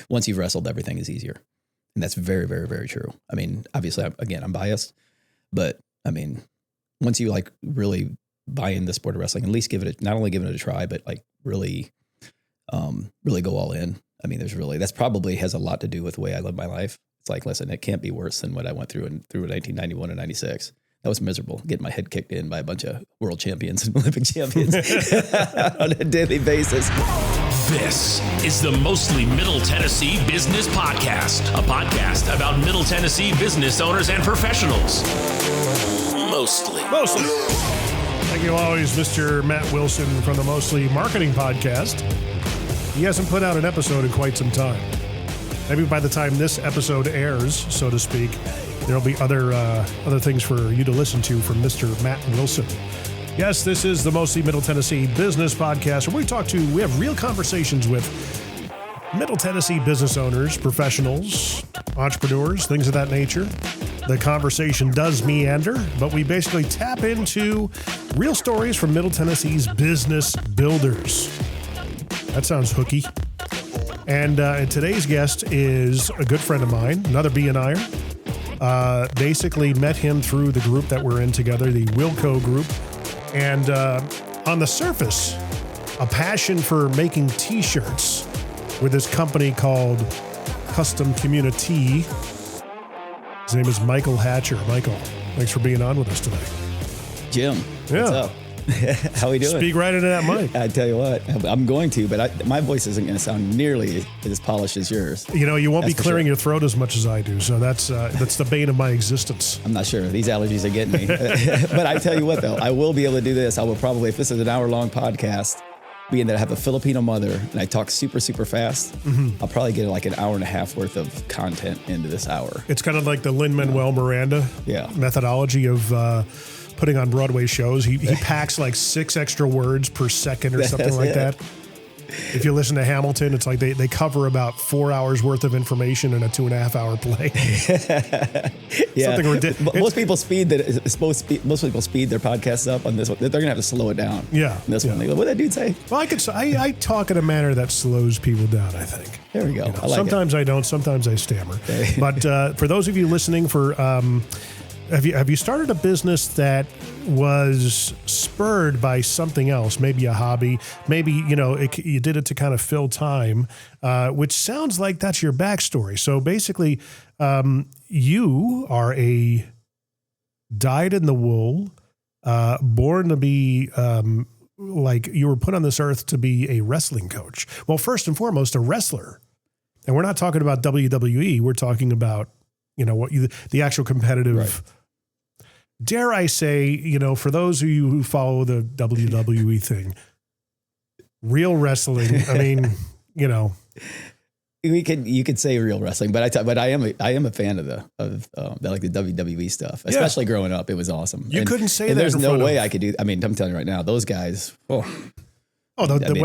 once you've wrestled, everything is easier. And that's very, very, very true. I mean, obviously, I'm biased, but I mean, once you like really buy in the sport of wrestling, at least not only give it a try, but like really go all in. I mean, that's probably has a lot to do with the way I live my life. It's like, listen, it can't be worse than what I went through in 1991 and 96. That was miserable, getting my head kicked in by a bunch of world champions and Olympic champions on a daily basis. This is the Mostly Middle Tennessee Business Podcast, a podcast about Middle Tennessee business owners and professionals. Mostly. Thank you always, Mr. Matt Wilson from the Mostly Marketing Podcast. He hasn't put out an episode in quite some time. Maybe by the time this episode airs, so to speak, there'll be other things for you to listen to from Mr. Matt Wilson. Yes, this is the Mostly Middle Tennessee Business Podcast, where we have real conversations with Middle Tennessee business owners, professionals, entrepreneurs, things of that nature. The conversation does meander, but we basically tap into real stories from Middle Tennessee's business builders. That sounds hooky. And today's guest is a good friend of mine, another B&Ier. Basically met him through the group that we're in together, the Wilco group. And on the surface, a passion for making T-shirts with this company called Custom Community. His name is Michael Hatcher. Michael, thanks for being on with us today. Jim, what's up? How we doing? Speak right into that mic. I tell you what, I'm going to, but my voice isn't going to sound nearly as polished as yours. You know, you won't be clearing your throat as much as I do, so that's the bane of my existence. I'm not sure. These allergies are getting me. But I tell you what, though, I will be able to do this. I will probably, if this is an hour-long podcast, being that I have a Filipino mother and I talk super, super fast, I'll probably get like an hour and a half worth of content into this hour. It's kind of like the Lin-Manuel Miranda methodology of putting on Broadway shows. He packs like 6 extra words per second or something like that. If you listen to Hamilton, it's like they cover about 4 hours worth of information in a 2.5 hour play. Something ridiculous. Most people speed their podcasts up on this one. They're going to have to slow it down. Yeah. This one. They go, what did that dude say? Well, I talk in a manner that slows people down, I think. There we go. You know, sometimes I don't. Sometimes I stammer. Okay. But for those of you listening, have you started a business that was spurred by something else, maybe a hobby, maybe, you did it to kind of fill time, which sounds like that's your backstory. So basically, you are a dyed-in-the-wool, born to be, like you were put on this earth to be a wrestling coach. Well, first and foremost, a wrestler. And we're not talking about WWE. We're talking about, the actual competitive... Right. Dare I say, for those of you who follow the WWE thing, real wrestling. I mean, you could say real wrestling, but I am a fan of the WWE stuff, especially growing up. It was awesome. You couldn't say that. There's no way I could do. I mean, I'm telling you right now, those guys. What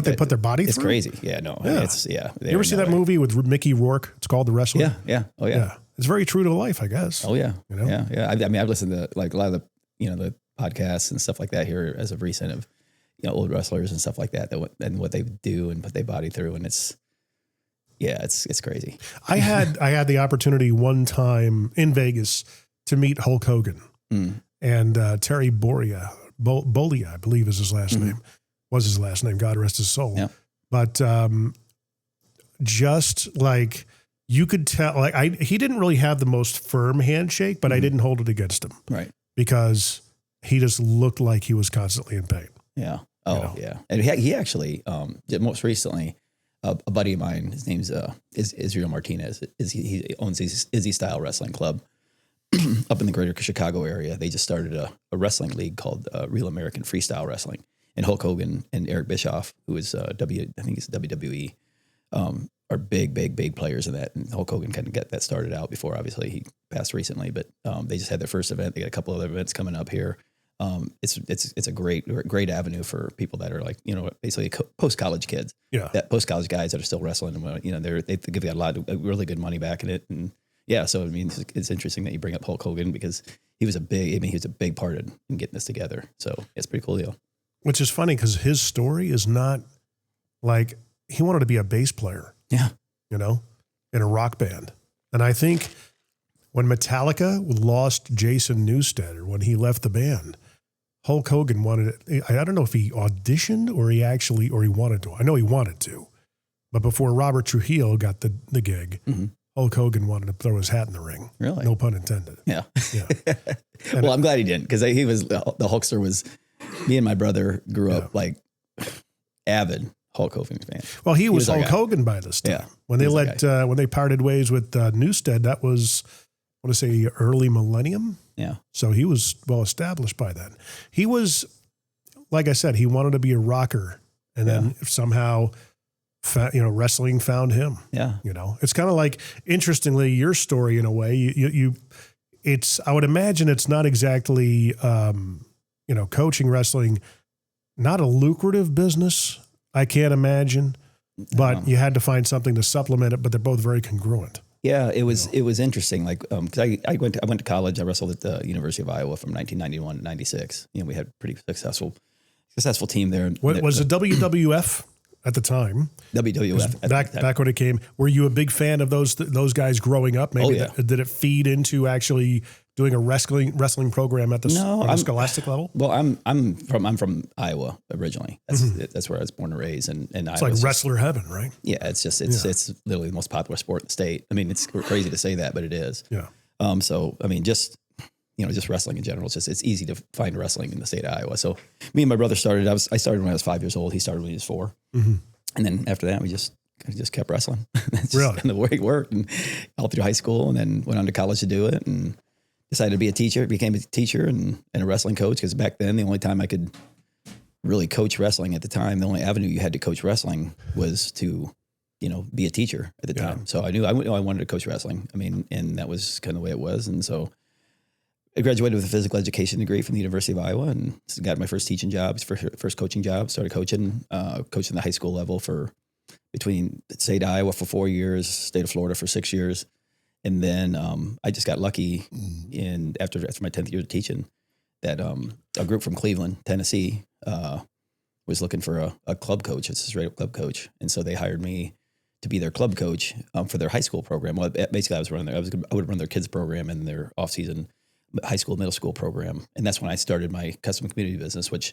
they put their body through? It's crazy. Yeah, no. Yeah. You ever see that movie with Mickey Rourke? It's called The Wrestler. Yeah. Oh yeah. It's very true to life, I guess. Oh yeah. Yeah. I mean, I've listened to like a lot of the, the podcasts and stuff like that here as of recent of, old wrestlers and stuff like that, and what they do and put their body through. And it's crazy. I had the opportunity one time in Vegas to meet Hulk Hogan and Terry Bollea, I believe is his last name. Was his last name. God rest his soul. Yeah. But just like you could tell, like he didn't really have the most firm handshake, but I didn't hold it against him. Right. Because he just looked like he was constantly in pain. Yeah. Oh, yeah. And he actually, most recently, a buddy of mine, his name's is Israel Martinez. He owns his Izzy Style Wrestling Club up in the greater Chicago area. They just started a wrestling league called Real American Freestyle Wrestling. And Hulk Hogan and Eric Bischoff, who is I think he's WWE, are big players in that. And Hulk Hogan kind of got that started out before, obviously, he passed recently. But they just had their first event. They got a couple other events coming up here. It's a great avenue for people that are like, basically post-college kids. Yeah. That post-college guys that are still wrestling. They've got a lot of really good money back in it. And yeah, so I mean, it's interesting that you bring up Hulk Hogan because he was a big part in getting this together. So it's a pretty cool deal. Which is funny because his story is not like he wanted to be a bass player. Yeah. in a rock band. And I think when Metallica lost Jason Newsted, or when he left the band, Hulk Hogan wanted it. I don't know if he auditioned or he wanted to. I know he wanted to. But before Robert Trujillo got the gig, Hulk Hogan wanted to throw his hat in the ring. Really? No pun intended. Yeah. Yeah. Well, I'm glad he didn't, because he was the Hulkster was. Me and my brother grew up like avid Hulk Hogan fan. Well, he was Hulk Hogan by this time. Yeah. When they parted ways with Newsted, that was, I want to say, early millennium. Yeah. So he was well established by then. He was, like I said, he wanted to be a rocker, and then somehow, wrestling found him. Yeah. It's kind of like, interestingly, your story in a way. I would imagine it's not exactly, coaching wrestling, not a lucrative business. I can't imagine, but you had to find something to supplement it. But they're both very congruent. Yeah, it was interesting. Like, because I went to college. I wrestled at the University of Iowa from 1991 to 96. We had a pretty successful team there. What was the WWF at the time? WWF back when it came. Were you a big fan of those guys growing up? Maybe did it feed into actually doing a wrestling program at the scholastic level? Well, I'm from Iowa originally. That's where I was born and raised, and it's like wrestler heaven, right? Yeah, it's literally the most popular sport in the state. I mean, it's crazy to say that, but it is. Yeah. So I mean, just wrestling in general. It's easy to find wrestling in the state of Iowa. So me and my brother started. I started when I was 5 years old. He started when he was 4, and then after that, we just kept wrestling. That's really kind of the way it worked, and all through high school, and then went on to college to do it, and decided to be a teacher. Became a teacher and a wrestling coach, because back then the only time I could really coach wrestling at the time, the only avenue you had to coach wrestling was to be a teacher at the time. So I knew I wanted to coach wrestling. I mean, and that was kind of the way it was, and so I graduated with a physical education degree from the University of Iowa, and got my first teaching job, first coaching job. Started coaching the high school level between the state of Iowa for 4 years, state of Florida for 6 years. And then I just got lucky after my 10th year of teaching that a group from Cleveland, Tennessee, was looking for a club coach. It's a straight up club coach. And so they hired me to be their club coach for their high school program. Well, basically I would run their kids program and their off season high school, middle school program. And that's when I started my custom community business, which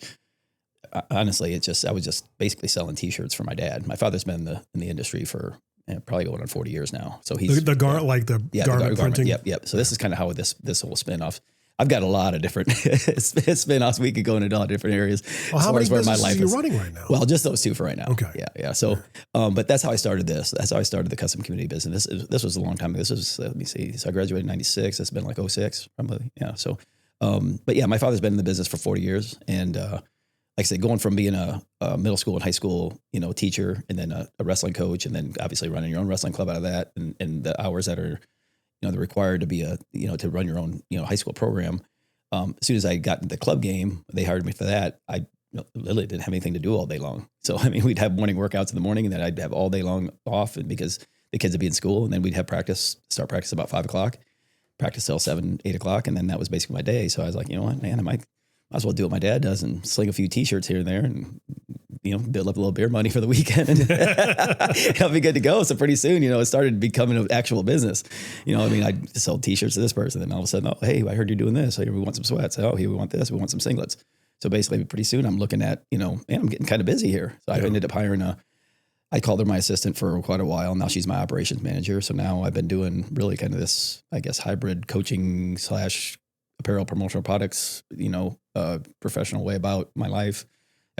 honestly, I was just basically selling t-shirts for my dad. My father's been in the industry for probably going on 40 years now. So he's garment printing. Yep. So this is kind of how this whole spin-off. I've got a lot of different spin-offs. We could go into a lot of different areas. Well, how many businesses are you running right now? Well, just those two for right now. Okay. Yeah. So, but that's how I started this. That's how I started the custom community business. This was a long time ago. This was, let me see. So I graduated in 96. It's been like 06 probably. Yeah. So, but yeah, my father's been in the business for 40 years. And like I said, going from being a middle school and high school, teacher, and then a wrestling coach, and then obviously running your own wrestling club out of that, and the hours that are, they're required to be to run your own, high school program. As soon as I got into the club game, they hired me for that. I literally didn't have anything to do all day long. So, I mean, we'd have morning workouts in the morning, and then I'd have all day long off, and because the kids would be in school, and then we'd have start practice about 5 o'clock, practice till 7, 8 o'clock. And then that was basically my day. So I was like, you know what, man, I might as well do what my dad does and sling a few t-shirts here and there, and build up a little beer money for the weekend, and I'll be good to go. So pretty soon, it started becoming an actual business. I sold t-shirts to this person, and all of a sudden, oh, hey, I heard you're doing this. Hey, we want some sweats. Oh, here we want this. We want some singlets. So basically, pretty soon, I'm looking at, man, I'm getting kind of busy here. So I ended up hiring I called her my assistant for quite a while. Now she's my operations manager. So now I've been doing really kind of this, I guess, hybrid coaching / apparel promotional products, professional way about my life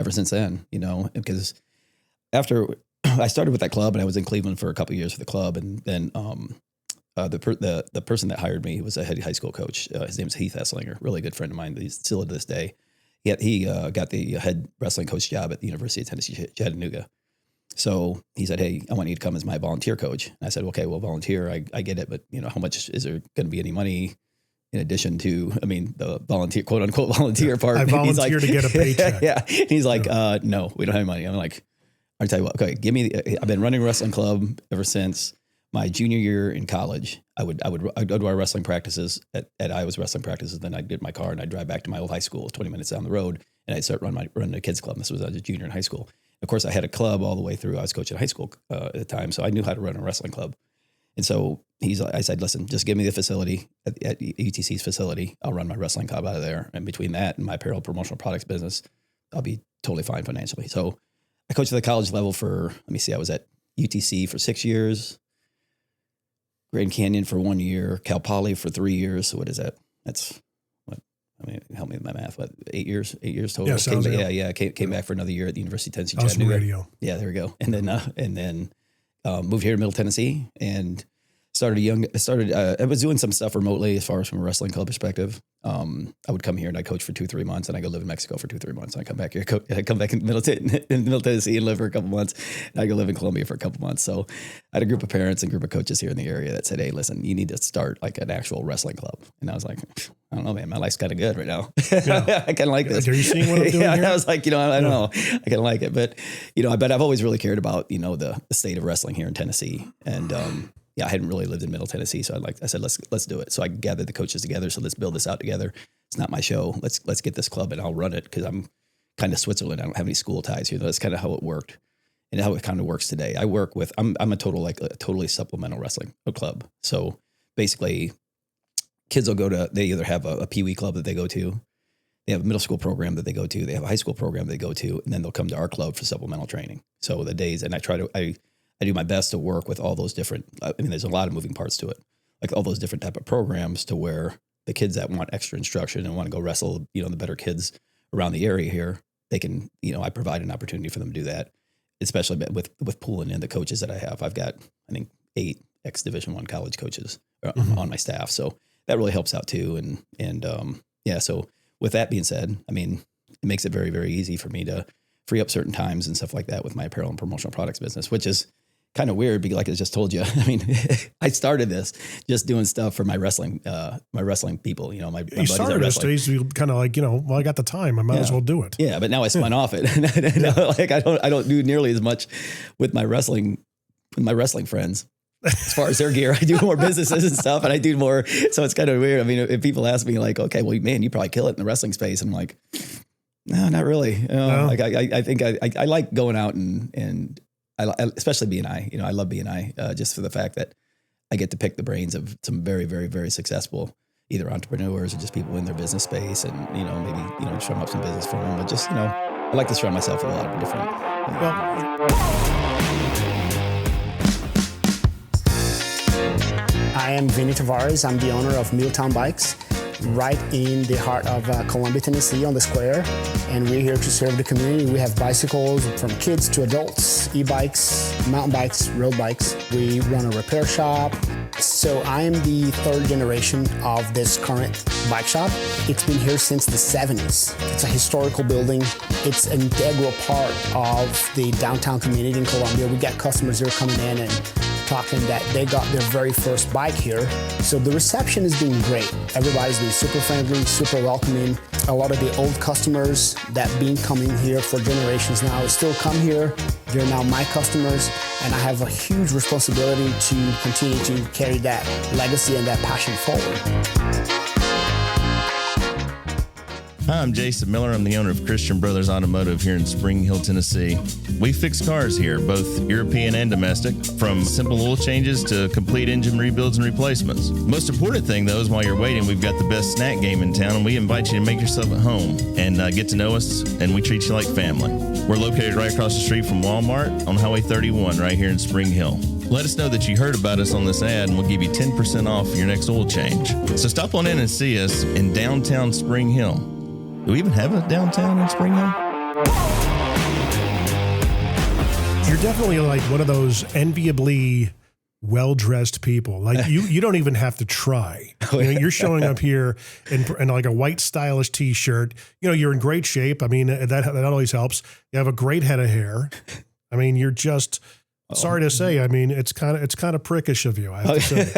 ever since then, because after I started with that club, and I was in Cleveland for a couple of years for the club. And then the person that hired me was a head high school coach. His name is Heath Esslinger, really good friend of mine. He's still to this day. He got the head wrestling coach job at the University of Tennessee, Chattanooga. So he said, hey, I want you to come as my volunteer coach. And I said, okay, well, volunteer, I get it. But, how much is there going to be any money in addition to, the volunteer, quote unquote, volunteer part? I volunteer to get a paycheck. Yeah. He's like, no, we don't have money. I'm like, I'll tell you what, okay, I've been running a wrestling club ever since my junior year in college. I'd go to our wrestling practices at Iowa's wrestling practices. Then I'd get in my car and I'd drive back to my old high school, 20 minutes down the road, and I'd start running a kids club. This was as a junior in high school. Of course, I had a club all the way through. I was coaching high school at the time, so I knew how to run a wrestling club. And so I said, listen, just give me the facility at UTC's facility. I'll run my wrestling club out of there. And between that and my apparel promotional products business, I'll be totally fine financially. So I coached at the college level I was at UTC for 6 years, Grand Canyon for 1 year, Cal Poly for 3 years. So what is that? That's help me with my math. What, 8 years? 8 years total. Came back for another year at the University of Tennessee. Awesome Chattanooga. radio. Yeah, there we go. And then moved here to Middle Tennessee and I was doing some stuff remotely as far as from a wrestling club perspective. I would come here and I coach for 2-3 months, and I go live in Mexico for 2-3 months. And I come back here, I come back in Middle Tennessee and live for a couple months. And I go live in Columbia for a couple months. So I had a group of parents and group of coaches here in the area that said, "Hey, listen, you need to start like an actual wrestling club." And I was like, I don't know, man, my life's kind of good right now. Yeah. I kind of like this. Are you seeing what I'm doing here? I was like, I don't know. I kind of like it, but I've always really cared about, the state of wrestling here in Tennessee. And, I hadn't really lived in Middle Tennessee. So I said, let's do it. So I gathered the coaches together. So let's build this out together. It's not my show. Let's get this club and I'll run it because I'm kind of Switzerland. I don't have any school ties here. That's kind of how it worked and how it kind of works today. I work with, I'm a totally supplemental wrestling club. So basically kids will they either have a Pee Wee club that they go to. They have a middle school program that they go to. They have a high school program they go to, and then they'll come to our club for supplemental training. So the days, and I do my best to work with all those different, there's a lot of moving parts to it, like all those different type of programs to where the kids that want extra instruction and want to go wrestle, the better kids around the area here, they can, I provide an opportunity for them to do that, especially with pooling in the coaches that I have. I've got, I think, 8 ex-Division I college coaches on my staff. So that really helps out too. So with that being said, it makes it very, very easy for me to free up certain times and stuff like that with my apparel and promotional products business, which is kind of weird because, like I just told you, I started this just doing stuff for my wrestling people. My you started this to be kind of like, I got the time, I might as well do it. Yeah, but now I spun off it. Like I don't do nearly as much with my wrestling friends. As far as their gear, I do more businesses and stuff, and I do more. So it's kind of weird. If people ask me like, okay, well, man, you probably kill it in the wrestling space. I'm like, no, not really. No. Like I think I like going out and especially B&I. I love B&I just for the fact that I get to pick the brains of some very, very, very successful either entrepreneurs or just people in their business space, and maybe drum up some business for them. But just I like to surround myself with a lot of different. I am Vinny Tavares. I'm the owner of Milltown Bikes, right in the heart of Columbia, Tennessee, on the square. And we're here to serve the community. We have bicycles from kids to adults, e-bikes, mountain bikes, road bikes. We run a repair shop. So I am the 3rd generation of this current bike shop. It's been here since the 70s. It's a historical building. It's an integral part of the downtown community in Columbia. We got customers here coming in and talking that they got their very first bike here. So the reception has been great. Everybody's been super friendly, super welcoming. A lot of the old customers that been coming here for generations now still come here. They're now my customers, and I have a huge responsibility to continue to carry that legacy and that passion forward. Hi, I'm Jason Miller. I'm the owner of Christian Brothers Automotive here in Spring Hill, Tennessee. We fix cars here, both European and domestic, from simple oil changes to complete engine rebuilds and replacements. Most important thing, though, is while you're waiting, we've got the best snack game in town, and we invite you to make yourself at home and get to know us, and we treat you like family. We're located right across the street from Walmart on Highway 31 right here in Spring Hill. Let us know that you heard about us on this ad, and we'll give you 10% off your next oil change. So stop on in and see us in downtown Spring Hill. Do we even have a downtown in Spring Hill? You're definitely like one of those enviably well-dressed people. Like you don't even have to try. You're showing up here in like a white stylish t-shirt. You're in great shape. That always helps. You have a great head of hair. You're just... Sorry to say, it's kind of prickish of you, I have to say.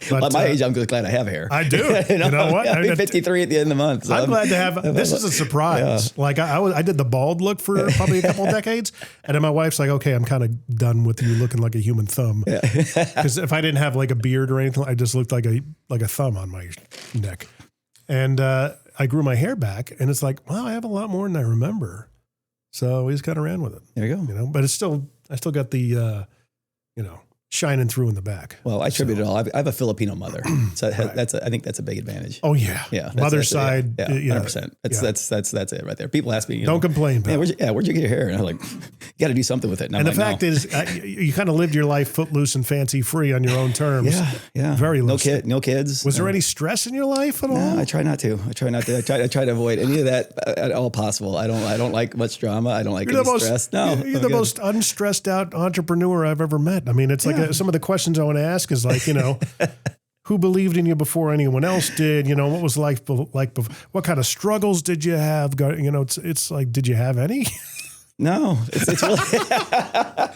But at my age, I'm glad I have hair. I do. You know what? I'll be 53 at the end of the month. So I'm glad to have. This is a surprise. Yeah. Like I did the bald look for probably a couple of decades, and then my wife's like, "Okay, I'm kind of done with you looking like a human thumb." Because if I didn't have like a beard or anything, I just looked like a thumb on my neck. And I grew my hair back, and it's like, wow, I have a lot more than I remember. So we just kind of ran with it. There you go. But it's still. I still got the, shining through in the back. Well, I attribute it all. I have a Filipino mother, so I think that's a big advantage. Oh yeah, yeah. Mother's side, 100%. That's it right there. People ask me, don't complain, man, where'd you get your hair? And I'm like, you got to do something with it. And the fact is, you kind of lived your life footloose and fancy free on your own terms. Yeah. Very loose. No kids. Was there any stress in your life at all? No, I try not to. I try to avoid any of that at all possible. I don't like much drama. I don't like any stress. No, you're the most unstressed out entrepreneur I've ever met. I mean, it's like some of the questions I want to ask is like, who believed in you before anyone else did? What was like before? What kind of struggles did you have? It's like, did you have any? No, it's really,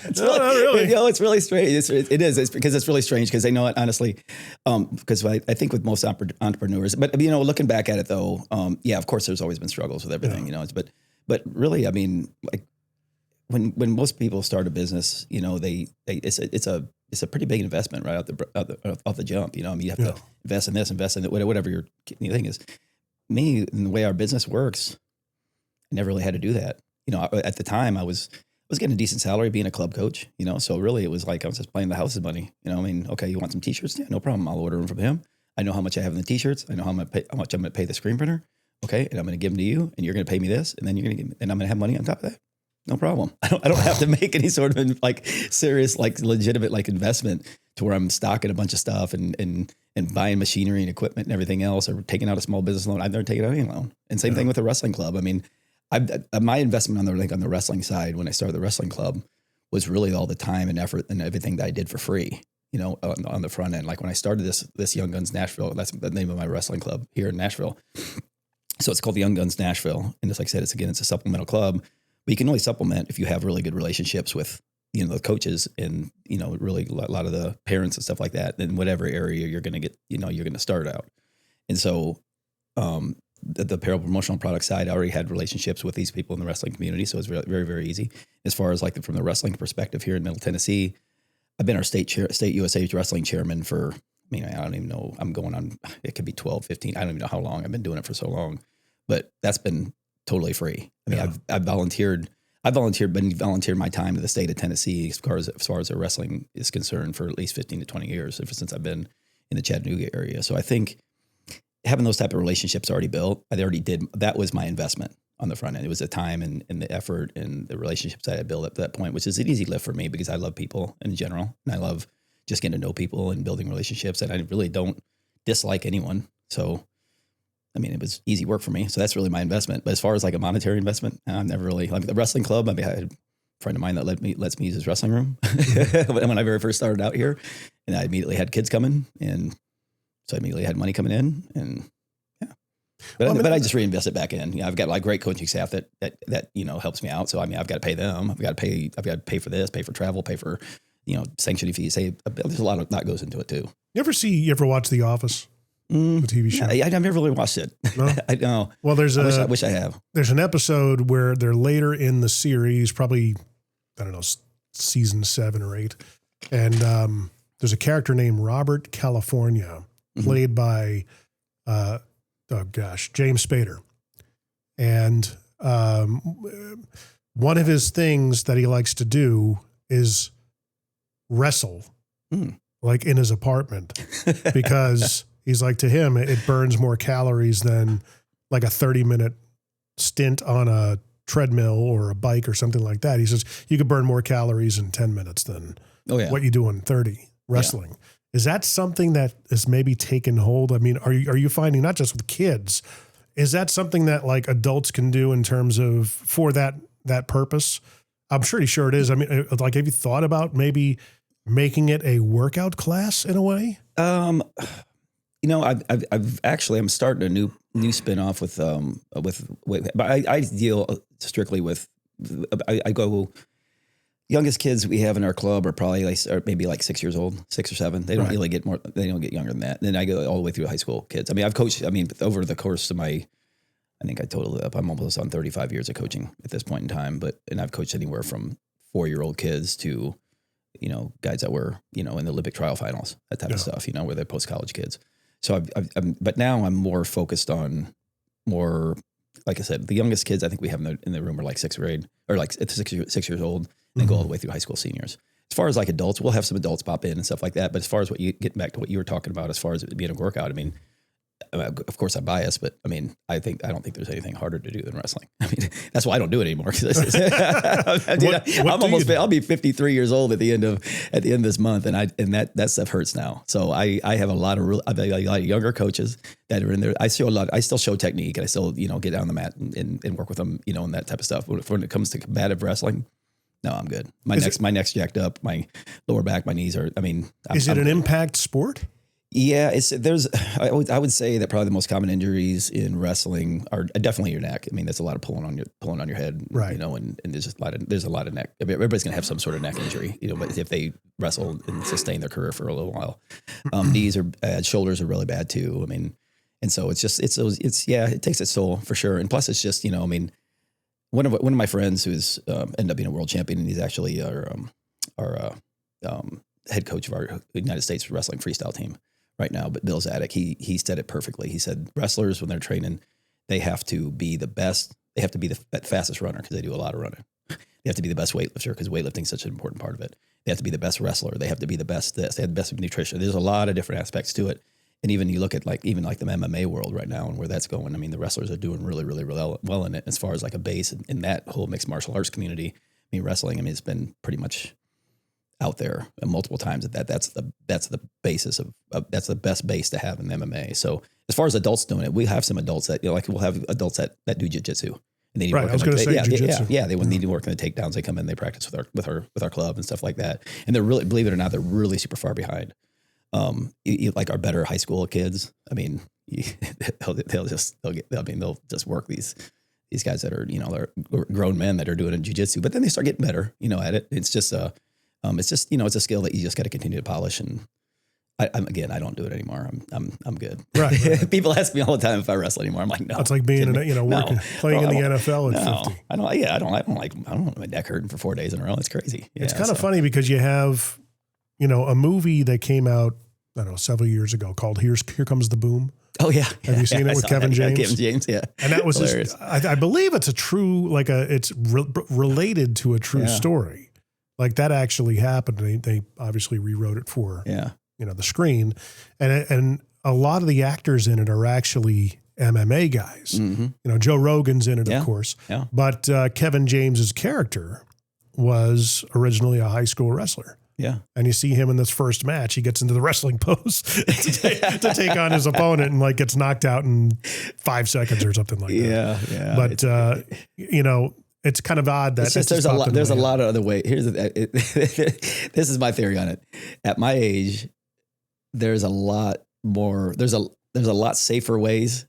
it's really. It's really strange. It is. It's because it's really strange because they know it honestly. Because I think with most entrepreneurs, but looking back at it though, of course there's always been struggles with everything, but really, I mean, like when most people start a business, it's a pretty big investment right off the jump. You have to invest in this, invest in that, whatever your thing is. Me, and the way our business works, I never really had to do that. At the time I was getting a decent salary being a club coach, so really it was like I was just playing the house's money. Okay, you want some t-shirts? Yeah, no problem. I'll order them from him. I know how much I have in the t-shirts. I know how much I'm going to pay the screen printer. Okay. And I'm going to give them to you and you're going to pay me this. And then you're going to give me, and I'm going to have money on top of that. No problem. I don't have to make any sort of like serious, like legitimate, like investment to where I'm stocking a bunch of stuff and buying machinery and equipment and everything else, or taking out a small business loan. I've never taken out any loan. And same thing with the wrestling club. I mean, my investment on the wrestling side when I started the wrestling club was really all the time and effort and everything that I did for free, on the front end. Like when I started this Young Guns Nashville, that's the name of my wrestling club here in Nashville. So it's called the Young Guns Nashville. And just like I said, it's a supplemental club, but you can only supplement if you have really good relationships with, the coaches and, really a lot of the parents and stuff like that in whatever area you're going to get, you're going to start out. And so, the apparel promotional product side, I already had relationships with these people in the wrestling community. So it was very, very, very easy. As far as like from the wrestling perspective here in Middle Tennessee, I've been our state USA wrestling chairman for, I don't even know, I'm going on, it could be 12, 15. I don't even know how long. I've been doing it for so long, but that's been totally free. I've volunteered my time to the state of Tennessee as far as the wrestling is concerned for at least 15 to 20 years ever since I've been in the Chattanooga area. So I think having those type of relationships already built, that was my investment on the front end. It was the time and the effort and the relationships that I built up to that point, which is an easy lift for me because I love people in general. And I love just getting to know people and building relationships, and I really don't dislike anyone. So, it was easy work for me. So that's really my investment. But as far as like a monetary investment, I've never really, like the wrestling club, I had a friend of mine that lets me use his wrestling room when I very first started out here, and I immediately had kids coming, and so I immediately had money coming in, and but I just reinvest it back in. I've got like great coaching staff that helps me out. So I've got to pay them. I've got to pay for this, pay for travel, pay for sanctioning fees. There's a lot that goes into it too. You ever watch The Office? The TV show? I've never really watched it. No? I know. Well, I wish I have. There's an episode where they're later in the series, probably, I don't know, season 7 or 8. And there's a character named Robert California, played by, James Spader. And one of his things that he likes to do is wrestle, like in his apartment, because he's like, to him, it burns more calories than like a 30-minute stint on a treadmill or a bike or something like that. He says, you could burn more calories in 10 minutes than what you do in 30 wrestling. Yeah. Is that something that is maybe taken hold? Are you finding, not just with kids, is that something that like adults can do in terms of for that purpose? I'm pretty sure it is. have you thought about maybe making it a workout class in a way? I'm starting a new spin-off with but I deal strictly with, I go, youngest kids we have in our club are probably maybe like 6 years old, 6 or 7. They don't really get more, they don't get younger than that. And then I go all the way through high school kids. I've coached, over the course of I think I totaled it up. I'm almost on 35 years of coaching at this point in time, and I've coached anywhere from 4-year-old kids to, guys that were, in the Olympic trial finals, that type of stuff, where they're post-college kids. So but now I'm more focused on like I said, the youngest kids I think we have in the room are like 6th grade or like 6 years old, and they go all the way through high school seniors. as far as like adults, we'll have some adults pop in and stuff like that. But as far as getting back to what you were talking about, as far as it being a workout, I mean, of course I'm biased, but I mean, I don't think there's anything harder to do than wrestling. I mean, that's why I don't do it anymore. I'll be 53 years old at the end of this month. And that stuff hurts now. So I have a lot of younger coaches that are in there. I still show technique, and I still, get down the mat and work with them, and that type of stuff. When it comes to combative wrestling, no, I'm good. My neck's jacked up, my lower back, my knees are, is it an impact sport? Yeah, I would say that probably the most common injuries in wrestling are definitely your neck. I mean, there's a lot of pulling on your head, right? And there's a lot of neck. Everybody's gonna have some sort of neck injury, but if they wrestle and sustain their career for a little while, knees are bad, shoulders are really bad too. I mean, and so it takes its toll for sure. And plus, it's just one of my friends who's ended up being a world champion, and he's actually our head coach of our United States wrestling freestyle team right now, but Bill Zadek, he said it perfectly. He said wrestlers, when they're training, they have to be the best. They have to be the fastest runner because they do a lot of running. They have to be the best weightlifter because weightlifting is such an important part of it. They have to be the best wrestler. They have to be the best this. They have the best nutrition. There's a lot of different aspects to it. And even you look at the MMA world right now and where that's going. I mean, the wrestlers are doing really, really, really well in it as far as like a base in that whole mixed martial arts community. I mean, wrestling, it's been pretty much out there multiple times that's the basis of that's the best base to have in MMA. So as far as adults doing it, we have some adults that we'll have adults that do jiu-jitsu, and they need right. I was going to say jiu-jitsu. They would need to work on the takedowns. They come in, they practice with our club and stuff like that, and they're really, believe it or not, they're really super far behind. Like our better high school kids. I mean, they'll just work these guys that are they're grown men that are doing jiu-jitsu, but then they start getting better at it. It's just it's a skill that you just got to continue to polish. And I don't do it anymore. I'm good. Right. People ask me all the time if I wrestle anymore. I'm like, no. It's like being playing in the NFL at 50. I don't want my neck hurting for 4 days in a row. It's crazy. Yeah, it's kind of funny because you have, a movie that came out, I don't know, several years ago called Here Comes the Boom. Oh yeah. Have you seen it with Kevin James? Kevin James, yeah. And that was I believe it's a true, it's related to a true story. Like that actually happened. They obviously rewrote it for the screen, and a lot of the actors in it are actually MMA guys. Mm-hmm. Joe Rogan's in it, of course. Yeah. But Kevin James's character was originally a high school wrestler. Yeah. And you see him in this first match, he gets into the wrestling pose to take on his opponent and gets knocked out in 5 seconds or something like that. Yeah. But it's kind of odd that there's a lot of other ways. This is my theory on it. At my age, there's a lot safer ways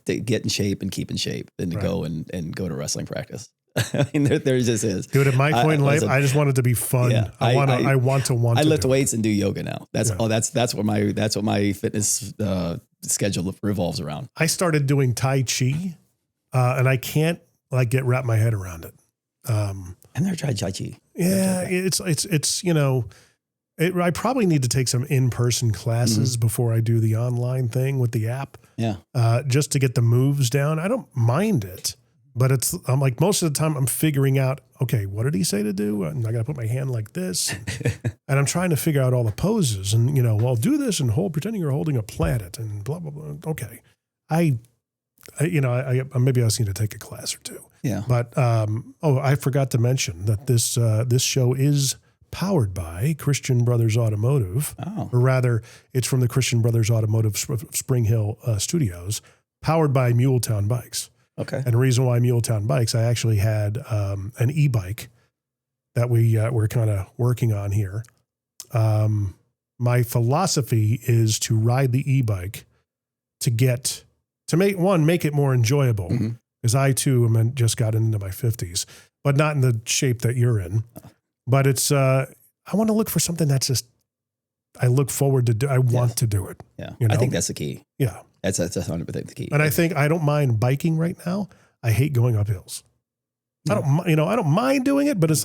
to get in shape and keep in shape than to go and go to wrestling practice. I mean, there just is. Dude, at my point in life, I just want it to be fun. Yeah, I lift weights and do yoga now. That's what my fitness schedule revolves around. I started doing Tai Chi, and I can't wrap my head around it. I've never tried Tai Chi. Yeah, it's I probably need to take some in-person classes before I do the online thing with the app. Yeah. Just to get the moves down. I don't mind it, but I'm like, most of the time I'm figuring out, okay, what did he say to do? And I got to put my hand like this. And I'm trying to figure out all the poses and, I'll do this and pretending you're holding a planet and blah, blah, blah. Okay. I maybe I just need to take a class or two. Yeah. But, I forgot to mention that this show is powered by Christian Brothers Automotive, or rather it's from the Christian Brothers Automotive Spring Hill Studios, powered by Muletown Bikes. Okay. And the reason why Muletown Bikes, I actually had an e-bike that we're kind of working on here. My philosophy is to ride the e-bike to make it more enjoyable, because I too just got into my 50s, but not in the shape that you're in. But it's I want to look for something that's just I look forward to do. I want to do it. Yeah, I think that's the key. Yeah, that's 100% the key. And I think I don't mind biking right now. I hate going up hills. I don't mind doing it, but it's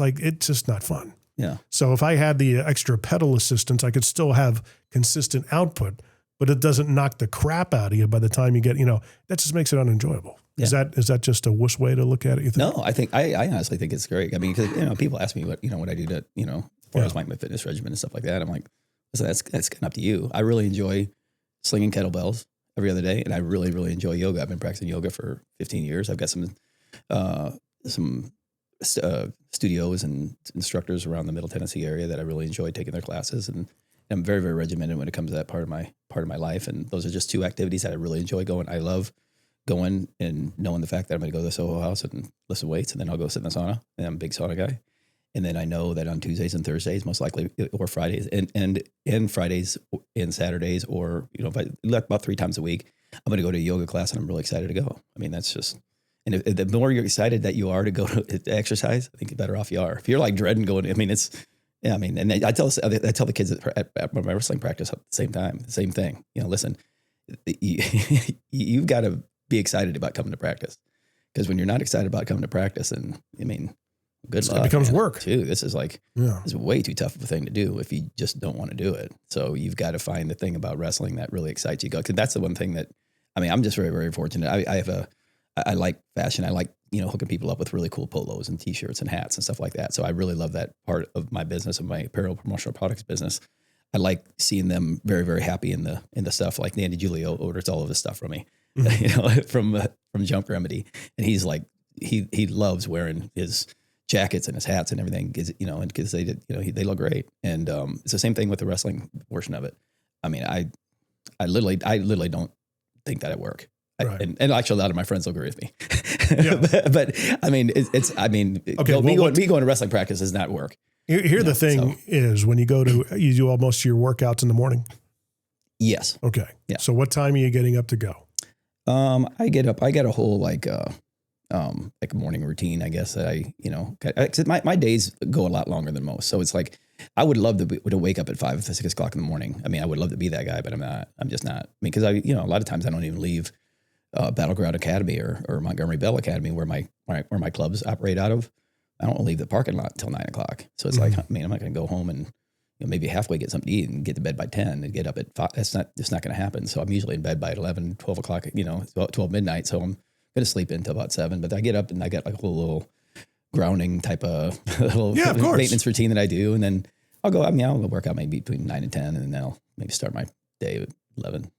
just not fun. Yeah. So if I had the extra pedal assistance, I could still have consistent output, but it doesn't knock the crap out of you by the time you get, that just makes it unenjoyable. Yeah. Is that just a way to look at it? You think? No, I honestly think it's great. I mean, because people ask me what I do to far as my fitness regimen and stuff like that. I'm like, listen, that's kind of up to you. I really enjoy slinging kettlebells every other day, and I really, really enjoy yoga. I've been practicing yoga for 15 years. I've got some studios and instructors around the Middle Tennessee area that I really enjoy taking their classes, and I'm very, very regimented when it comes to that part of my life. And those are just two activities that I really enjoy going. I love going and knowing the fact that I'm going to go to the Soho House and lift some weights, and then I'll go sit in the sauna. And I'm a big sauna guy. And then I know that on Tuesdays and Thursdays, most likely, or Fridays, and Fridays and Saturdays, or if I left about 3 times a week, I'm going to go to a yoga class, and I'm really excited to go. I mean, that's just. And if the more you're excited that you are to go to exercise, I think the better off you are. If you're like dreading going, I mean, and I tell the kids at my wrestling practice at the same time, the same thing. Listen, you've got to be excited about coming to practice, because when you're not excited about coming to practice, and I mean, good luck. It becomes work too. This is it's way too tough of a thing to do if you just don't want to do it. So you've got to find the thing about wrestling that really excites you. Because that's the one thing that, I mean, I'm just very, very fortunate. I like fashion. I like, hooking people up with really cool polos and t-shirts and hats and stuff like that. So I really love that part of my business, of my apparel promotional products business. I like seeing them very, very happy in the stuff. Like Andy Giulio orders all of his stuff from me, from Jump Remedy. And he's like, he loves wearing his jackets and his hats and everything, because they look great. And it's the same thing with the wrestling portion of it. I mean, I literally don't think that at work. Right. And actually, a lot of my friends will agree with me. Yeah. but I mean, okay, me going to wrestling practice is not work. Here the thing is, when you do most of your workouts in the morning. Yes. Okay. Yeah. So what time are you getting up to go? I get up. I got a whole like morning routine, I guess, that my days go a lot longer than most. So it's like, I would love to wake up at 5 or 6 o'clock in the morning. I mean, I would love to be that guy, but I'm not. I'm just not. I mean, because a lot of times I don't even leave Battleground Academy or Montgomery Bell Academy, where my clubs operate out of. I don't leave the parking lot until 9 o'clock. So it's like, I mean, I'm not going to go home and maybe halfway get something to eat and get to bed by 10 and get up at 5. It's not going to happen. So I'm usually in bed by 11, 12 o'clock, 12 midnight. So I'm going to sleep until about 7. But I get up and I got like a little grounding type of maintenance routine that I do. And then I'll go work out maybe between 9 and 10, and then I'll maybe start my day at 11.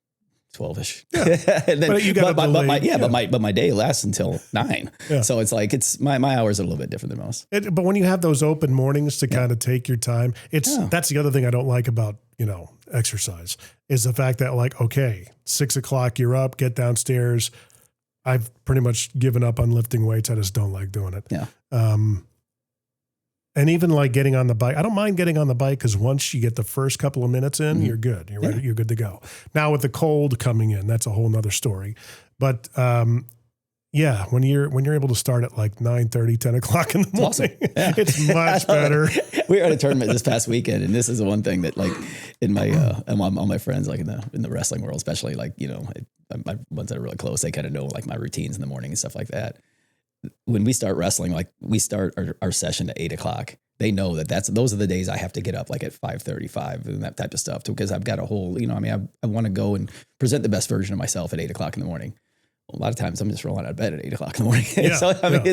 12ish. Yeah. And then, but my day lasts until 9. Yeah. So it's like, my hours are a little bit different than most. But when you have those open mornings to kind of take your time, that's the other thing I don't like about, exercise, is the fact that, like, okay, 6 o'clock, you're up, get downstairs. I've pretty much given up on lifting weights. I just don't like doing it. Yeah. And even like getting on the bike, I don't mind getting on the bike, because once you get the first couple of minutes in, you're good. You're ready. You're good to go. Now with the cold coming in, that's a whole nother story. But when you're able to start at like 9:30, 10 o'clock in the morning, awesome. It's much better. We were at a tournament this past weekend, and this is the one thing that, like, in my all my friends, like in the wrestling world, especially, like, my ones that are really close, they kind of know like my routines in the morning and stuff like that. When we start wrestling, like we start our session at 8 o'clock, they know those are the days I have to get up like at 5:35 and that type of stuff, because I've got a whole, I want to go and present the best version of myself at 8 o'clock in the morning. A lot of times I'm just rolling out of bed at 8 o'clock in the morning. Yeah,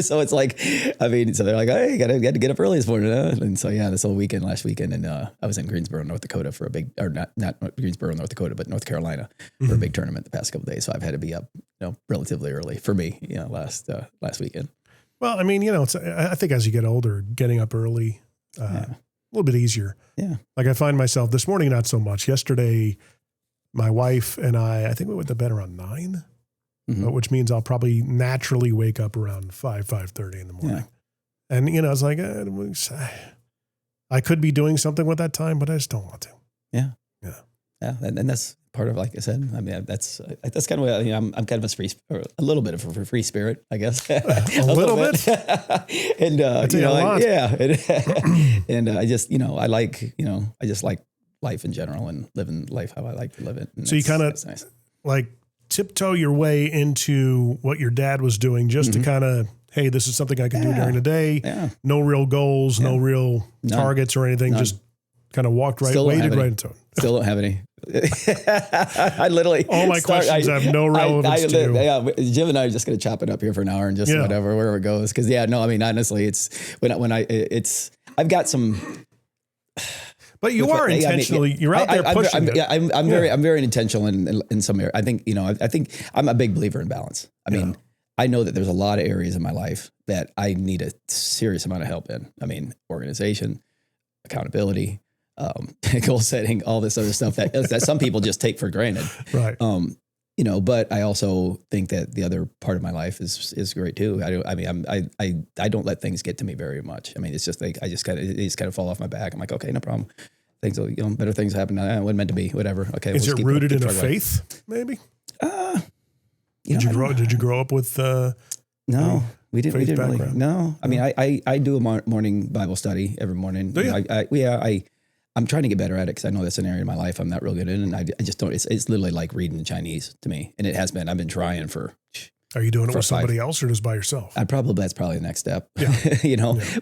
so it's like, so they're like, hey, you got to get up early this morning. And so, this whole last weekend, and I was in Greensboro, North Dakota for a big, or not Greensboro, North Dakota, but North Carolina for a big tournament the past couple of days. So I've had to be up, relatively early for me, last weekend. Well, I mean, I think as you get older, getting up early, a little bit easier. Yeah. Like I find myself this morning, not so much. Yesterday, my wife and I think we went to bed around 9. Which means I'll probably naturally wake up around 5:30 in the morning. Yeah. And, I was like, I could be doing something with that time, but I just don't want to. Yeah. Yeah. Yeah. And that's part of, like I said, I mean, that's kind of what, I'm kind of a little bit of a free spirit, I guess. a little bit. And, and I just, I just like life in general and living life how I like to live it. And so you kind of nice. Like tiptoe your way into what your dad was doing, just to kind of, hey, this is something I can do during the day. Yeah. No real goals, no real targets or anything. None. Just kind of walked waded right into it. Still don't have any. I literally all my questions have no relevance to you. Yeah, Jim and I are just going to chop it up here for an hour and just wherever it goes. Because honestly, it's I've got some. But you are intentionally, you're out there pushing it. I'm very intentional in some area. I think, I think I'm a big believer in balance. I mean, I know that there's a lot of areas in my life that I need a serious amount of help in. I mean, organization, accountability, goal setting, all this other stuff that some people just take for granted. Right. But I also think that the other part of my life is great too. I don't let things get to me very much. I mean, it's just like, they just kind of fall off my back. I'm like, okay, no problem. Things will, better things happen. It wasn't meant to be, whatever. Okay. Is it rooted in a faith, maybe? Did you grow up with, no, we didn't background? really. No, I mean, I do a morning Bible study every morning. Do you? I'm trying to get better at it because I know that's an area of my life I'm not real good in, and I just don't. It's literally like reading Chinese to me, and it has been. I've been trying for. Are you doing it with somebody else or just by yourself? That's probably the next step. Yeah.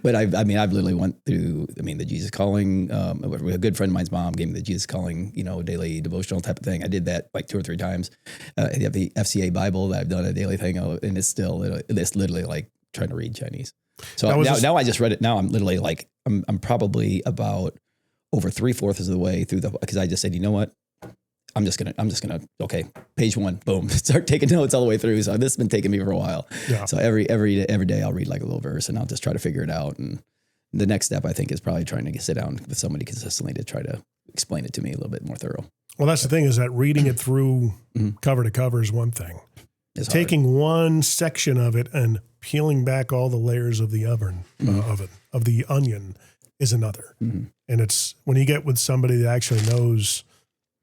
But I've literally went through. I mean, the Jesus Calling. A good friend of mine's mom gave me the Jesus Calling, daily devotional type of thing. I did that like 2 or 3 times. I have the FCA Bible that I've done a daily thing, and it's literally like trying to read Chinese. So now I just read it. Now I'm literally like I'm probably about over 3/4 of the way through because I just said, you know what? I'm just gonna, okay, page 1, boom, start taking notes all the way through. So this has been taking me for a while. Yeah. So every day I'll read like a little verse and I'll just try to figure it out. And the next step I think is probably trying to sit down with somebody consistently to try to explain it to me a little bit more thorough. Well, that's the thing is that reading it through cover to cover is one thing. It's taking hard. one section of it and peeling back all the layers of the oven, of the onion is another. Mm-hmm. And it's when you get with somebody that actually knows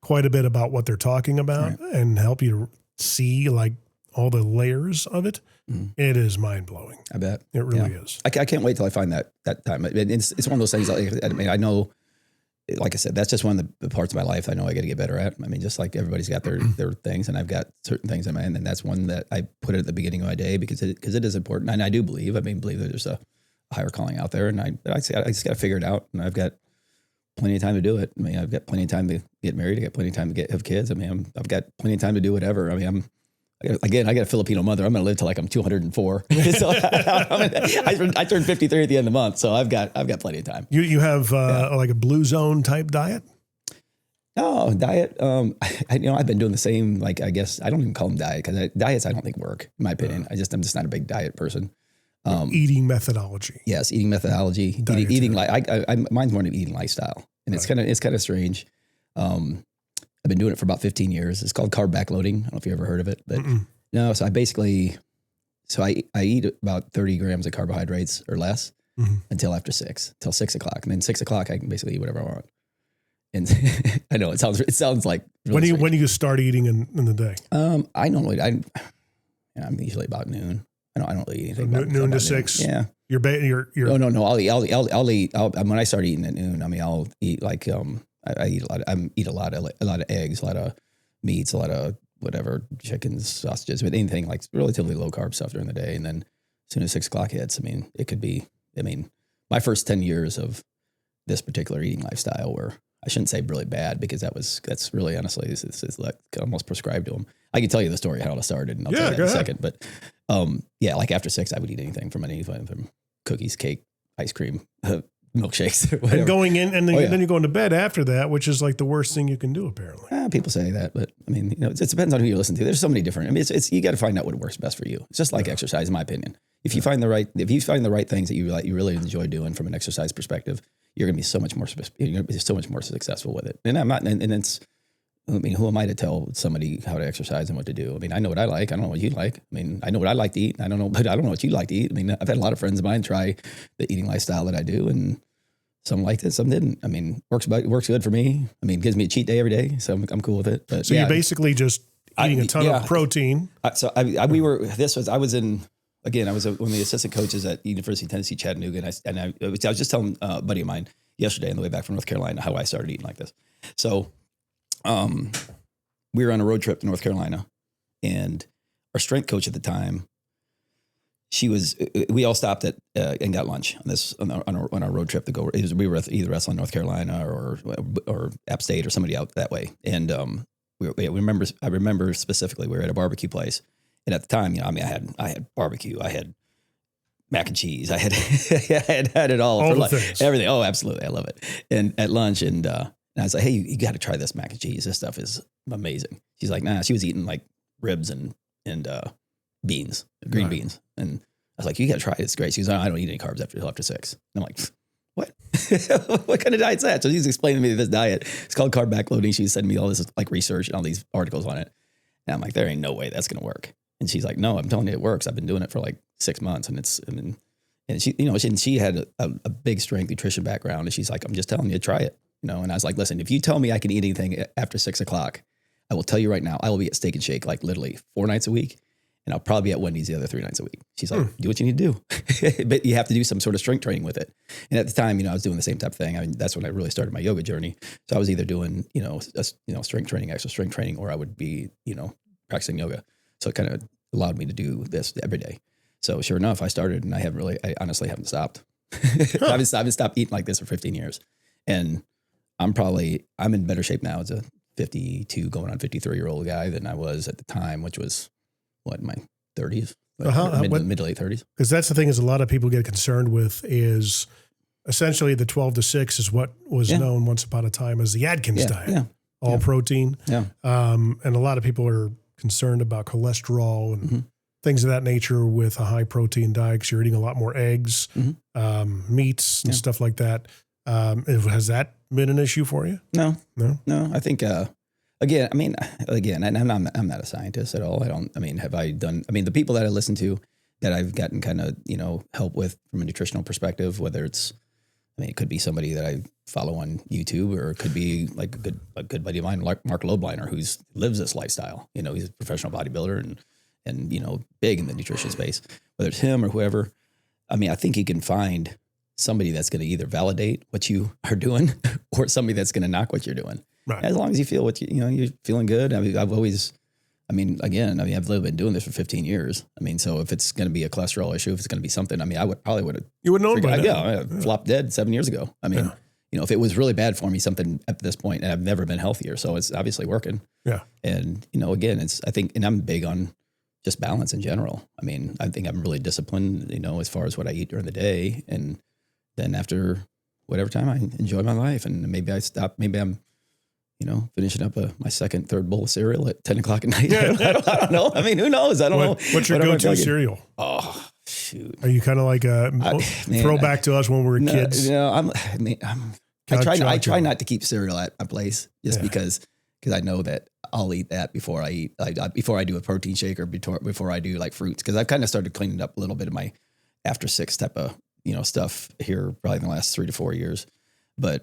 quite a bit about what they're talking about and help you see like all the layers of it, it is mind blowing. I bet. It really is. I can't wait till I find that time. It's one of those things. I mean, I know, like I said, that's just one of the parts of my life I know I got to get better at. I mean, just like everybody's got their things, and I've got certain things in mind, and that's one that I put it at the beginning of my day because it is important. And I do believe that there's a higher calling out there, and I just got to figure it out, and I've got plenty of time to do it. I mean, I've got plenty of time to get married. I got plenty of time to have kids. I mean, I've got plenty of time to do whatever. I mean, I got a Filipino mother. I'm going to live till like I'm 204. So I turned 53 at the end of the month. So I've got plenty of time. You have like a blue zone type diet? No, diet. I've been doing the same, like, I guess I don't even call them diet because diets I don't think work in my opinion. I'm just not a big diet person. Eating methodology. Yes, eating methodology. Eating like mine's more of an eating lifestyle, and it's kind of strange. I've been doing it for about 15 years. It's called carb backloading. I don't know if you ever heard of it, but no. So I eat about 30 grams of carbohydrates or less until after 6 o'clock, and then 6 o'clock I can basically eat whatever I want. And I know it sounds like really when do you start eating in the day? I'm usually about noon. I don't really eat anything. So noon to 6. Yeah. You're No. I'll eat. When I start eating at noon, I mean, I'll eat like I eat a lot of eggs, a lot of meats, a lot of whatever, chickens, sausages, but anything like relatively low carb stuff during the day. And then as soon as 6 o'clock hits, I mean, it could be. I mean, my first 10 years of this particular eating lifestyle were, I shouldn't say really bad because that's really honestly it's like almost prescribed to them. I can tell you the story how it started, and I'll tell you that in a second. But like after 6, I would eat anything from cookies, cake, ice cream, milkshakes, or whatever. And going in, and then you're going to bed after that, which is like the worst thing you can do, apparently. People say that, but I mean, it depends on who you listen to. There's so many different. I mean, it's you got to find out what works best for you. It's just like exercise, in my opinion. If you find the right things that you really enjoy doing from an exercise perspective, you're going to be so much more successful with it. And I'm not, and it's. I mean, who am I to tell somebody how to exercise and what to do? I mean, I know what I like. I don't know what you like. I mean, I know what I like to eat. I don't know what you like to eat. I mean, I've had a lot of friends of mine try the eating lifestyle that I do, and some liked it, some didn't. I mean, works good for me. I mean, it gives me a cheat day every day, so I'm cool with it. But so you're basically just eating a ton of protein. I was one of the assistant coaches at University of Tennessee, Chattanooga, and I was just telling a buddy of mine yesterday on the way back from North Carolina how I started eating like this. So. We were on a road trip to North Carolina, and our strength coach at the time, we all stopped at and got lunch on our road trip to go. We were either wrestling North Carolina or App State or somebody out that way. And I remember specifically we were at a barbecue place, and at the time, I had barbecue, I had mac and cheese. I had had it all All for the lunch. things. Everything. Oh, absolutely. I love it. And at lunch, and I was like, hey, you got to try this mac and cheese. This stuff is amazing. She's like, nah. She was eating like ribs and beans, green beans. And I was like, you got to try it. It's great. She goes, I don't eat any carbs after 6. And I'm like, what? What kind of diet's that? So she's explaining to me this diet. It's called carb backloading. She's sending me all this like research and all these articles on it. And I'm like, there ain't no way that's going to work. And she's like, no, I'm telling you it works. I've been doing it for like 6 months. And she, you know, she had a big strength nutrition background. And she's like, I'm just telling you, try it. You know, and I was like, listen, if you tell me I can eat anything after 6 o'clock, I will tell you right now, I will be at Steak and Shake like literally 4 nights a week. And I'll probably be at Wendy's the other 3 nights a week. She's like, do what you need to do. But you have to do some sort of strength training with it. And at the time, you know, I was doing the same type of thing. I mean, that's when I really started my yoga journey. So I was either doing, strength training, extra strength training, or I would be, practicing yoga. So it kind of allowed me to do this every day. So sure enough, I started, and I honestly haven't stopped. I haven't stopped eating like this for 15 years. And I'm in better shape now as a 52 going on 53-year-old guy than I was at the time, which was in my 30s, mid to late 30s. Because that's the thing is a lot of people get concerned with is essentially the 12 to 6 is what was known once upon a time as the Atkins diet, all protein. Yeah. And a lot of people are concerned about cholesterol and things of that nature with a high protein diet because you're eating a lot more eggs, meats and stuff like that. Has that been an issue for you? No. I think, Again, and I'm not a scientist at all. The people that I listen to that I've gotten kind of, help with from a nutritional perspective, whether it's, it could be somebody that I follow on YouTube, or it could be like a good buddy of mine, like Mark Lobliner, who lives this lifestyle. He's a professional bodybuilder and big in the nutrition space, whether it's him or whoever. I think you can find somebody that's going to either validate what you are doing or somebody that's going to knock what you're doing. Right. As long as you feel you're feeling good. I've been doing this for 15 years. So if it's going to be a cholesterol issue, if it's going to be something, I would have. You would know by now. I flopped dead 7 years ago. If it was really bad for me, something at this point, and I've never been healthier, so it's obviously working. Yeah. And again, and I'm big on just balance in general. I think I'm really disciplined, as far as what I eat during the day, and then after whatever time I enjoy my life, and maybe I stop. Maybe I'm finishing up my second, third bowl of cereal at 10 o'clock at night. Yeah. I don't know. Who knows? I don't know. What's your go-to cereal? Oh, shoot. Are you kind of like a throwback to us when we were kids? I try not to keep cereal at my place just because I know that I'll eat that before I eat, before I do a protein shake or before I do like fruits. Cause I've kind of started cleaning up a little bit of my after 6 type of, stuff here probably in the last 3 to 4 years. But,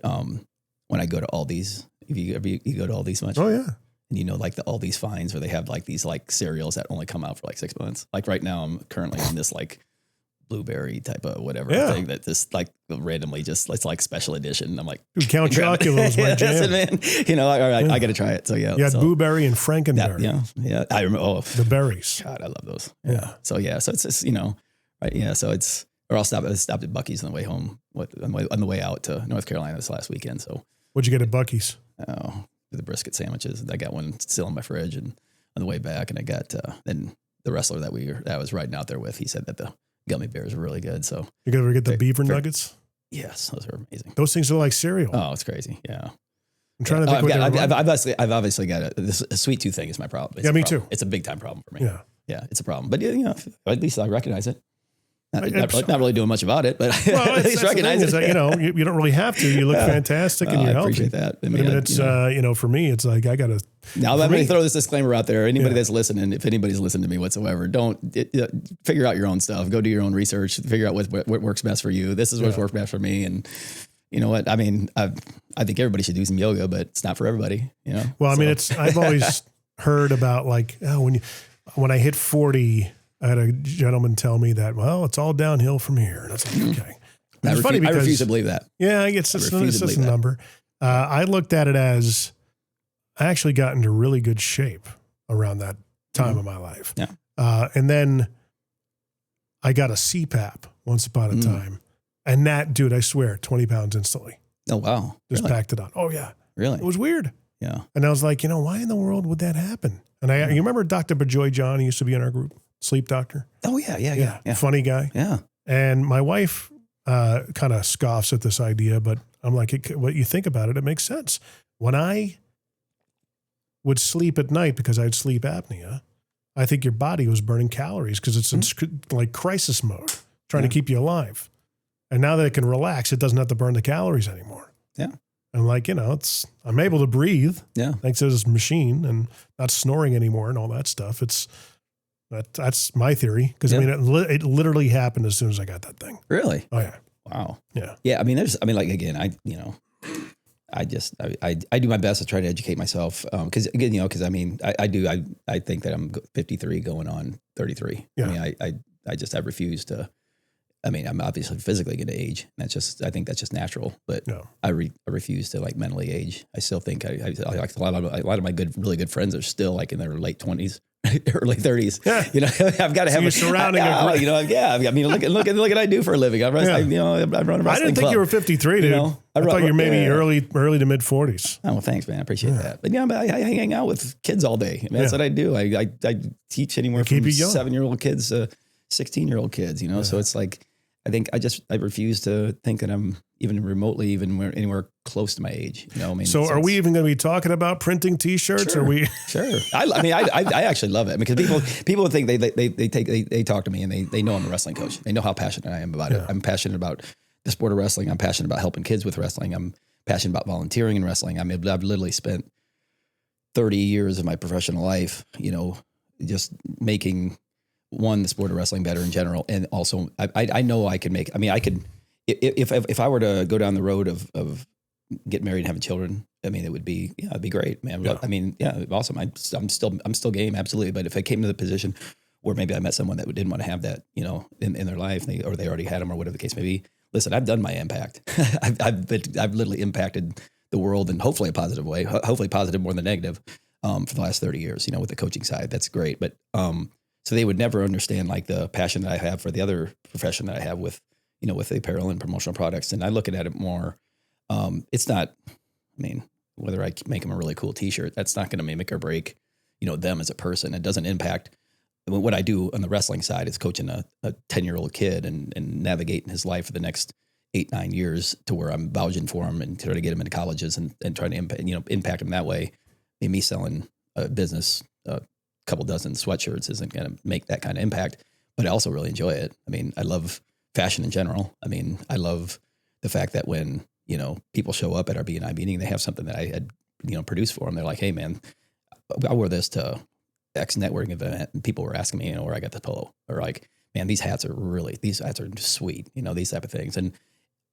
when I go to Aldi's, if you go to Aldi's much. Oh yeah. And like the Aldi's finds where they have like these like cereals that only come out for like 6 months. Like right now I'm currently in this like blueberry type of whatever thing that just like randomly it's like special edition. I'm like, Count Chocula was my jam. Man. I got to try it. So yeah. You had blueberry and frankenberry. Yeah. I remember. The berries. God, I love those. Yeah. So yeah. So it's just, right. Yeah. So it's, or I stopped at Buc-ee's on the way home, on the way out to North Carolina this last weekend. So what'd you get at Buc-ee's? Oh, the brisket sandwiches. I got one still in my fridge, and on the way back, and I got then the wrestler that I was riding out there with. He said that the gummy bears were really good. So you ever get the beaver nuggets? Yes, those are amazing. Those things are like cereal. Oh, it's crazy. Yeah. I'm trying to think. I've obviously got a sweet tooth thing is my problem. Me too. It's a big time problem for me. Yeah, it's a problem. But at least I recognize it. Not really doing much about it, but at least recognize it. You don't really have to. You look fantastic and you're healthy. I appreciate that. It's, for me, it's like I got to. Now, I'm going to throw this disclaimer out there. Anybody that's listening, if anybody's listening to me whatsoever, don't figure out your own stuff. Go do your own research. Figure out what works best for you. This is what's worked best for me. And you know what? I think everybody should do some yoga, but it's not for everybody. Well, I've always heard about like, when I hit 40, I had a gentleman tell me that, well, it's all downhill from here. And I was like, okay. It's funny because I refuse to believe that. Yeah, it's just a number. I looked at it as I actually got into really good shape around that time of my life. Yeah. And then I got a CPAP once upon a time. And that, dude, I swear, 20 pounds instantly. Oh, wow. Just packed it on. Oh, yeah. Really? It was weird. Yeah. And I was like, why in the world would that happen? And you remember Dr. Bajoy John? He used to be in our group. Sleep doctor. Oh, yeah. Funny guy. Yeah. And my wife kind of scoffs at this idea, but I'm like, what you think about it, it makes sense. When I would sleep at night because I had sleep apnea, I think your body was burning calories because it's in like crisis mode, trying to keep you alive. And now that it can relax, it doesn't have to burn the calories anymore. Yeah. And like, I'm able to breathe thanks to this machine and not snoring anymore and all that stuff. That's my theory. Because I mean, it literally happened as soon as I got that thing. Really? Oh yeah. Wow. Yeah. Yeah. I mean, like, again, I do my best to try to educate myself. Cause again, I think that I'm 53 going on 33. Yeah. I mean, I refuse to, I'm obviously physically going to age. I think that's just natural, but I refuse to like mentally age. I still think I like a lot of my really good friends are still like in their late 20s, early 30s. Yeah. I've got to have a surrounding. I mean, look at what I do for a living. I run a wrestling club. I didn't think you were 53, dude. I thought you were maybe early to mid 40s. Oh, well, thanks, man. I appreciate that. But I hang out with kids all day. I mean, that's what I do. I teach anywhere from 7-year-old kids to 16-year-old kids. So it's like. I think I refuse to think that I'm even remotely anywhere close to my age. So are we even going to be talking about printing T-shirts? Sure, or we? Sure. I actually love it because people think they talk to me and they know I'm a wrestling coach. They know how passionate I am about it. I'm passionate about the sport of wrestling. I'm passionate about helping kids with wrestling. I'm passionate about volunteering in wrestling. I've literally spent 30 years of my professional life, just making the sport of wrestling better in general. And also I know I can make, I could, if I were to go down the road of getting married and having children, it would be, it'd be great, man. Awesome. I'm still game. Absolutely. But if I came to the position where maybe I met someone that didn't want to have that, in their life or they already had them or whatever the case may be, listen, I've done my impact. I've literally impacted the world in hopefully a positive way, hopefully positive more than negative, for the last 30 years, with the coaching side. That's great. But, so they would never understand like the passion that I have for the other profession that I have with, with the apparel and promotional products. And I look at it more, it's not, whether I make them a really cool t-shirt, that's not going to make or break, them as a person. It doesn't impact what I do on the wrestling side is coaching a 10-year-old kid and navigating his life for the next 8-9 years to where I'm vouching for him and trying to get him into colleges and trying to impact him that way. Me selling a business, couple dozen sweatshirts isn't going to make that kind of impact, but I also really enjoy it. I love fashion in general. I love the fact that when, people show up at our B&I meeting, they have something that I had, produced for them. They're like, hey man, I wore this to X networking event and people were asking me, where I got the polo, or like, man, these hats are just sweet, these type of things. And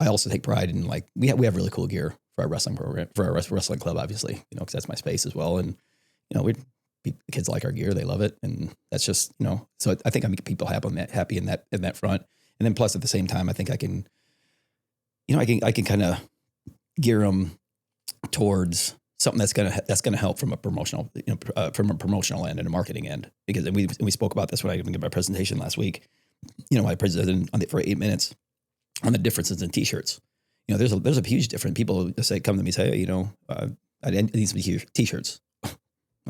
I also take pride in like, we have really cool gear for our wrestling program, for our wrestling club, obviously, cause that's my space as well. And, kids like our gear, they love it. And that's just, so I think I make people happy in that front. And then plus at the same time, I think I can, I can kind of gear them towards something that's going to help from a promotional, end and a marketing end. Because we spoke about this when I gave my presentation last week. I presented for 8 minutes on the differences in t-shirts. There's a huge difference. People come to me and say, I need some t-shirts.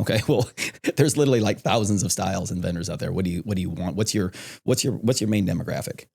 Okay. Well, there's literally like thousands of styles and vendors out there. What do you want? What's your main demographic?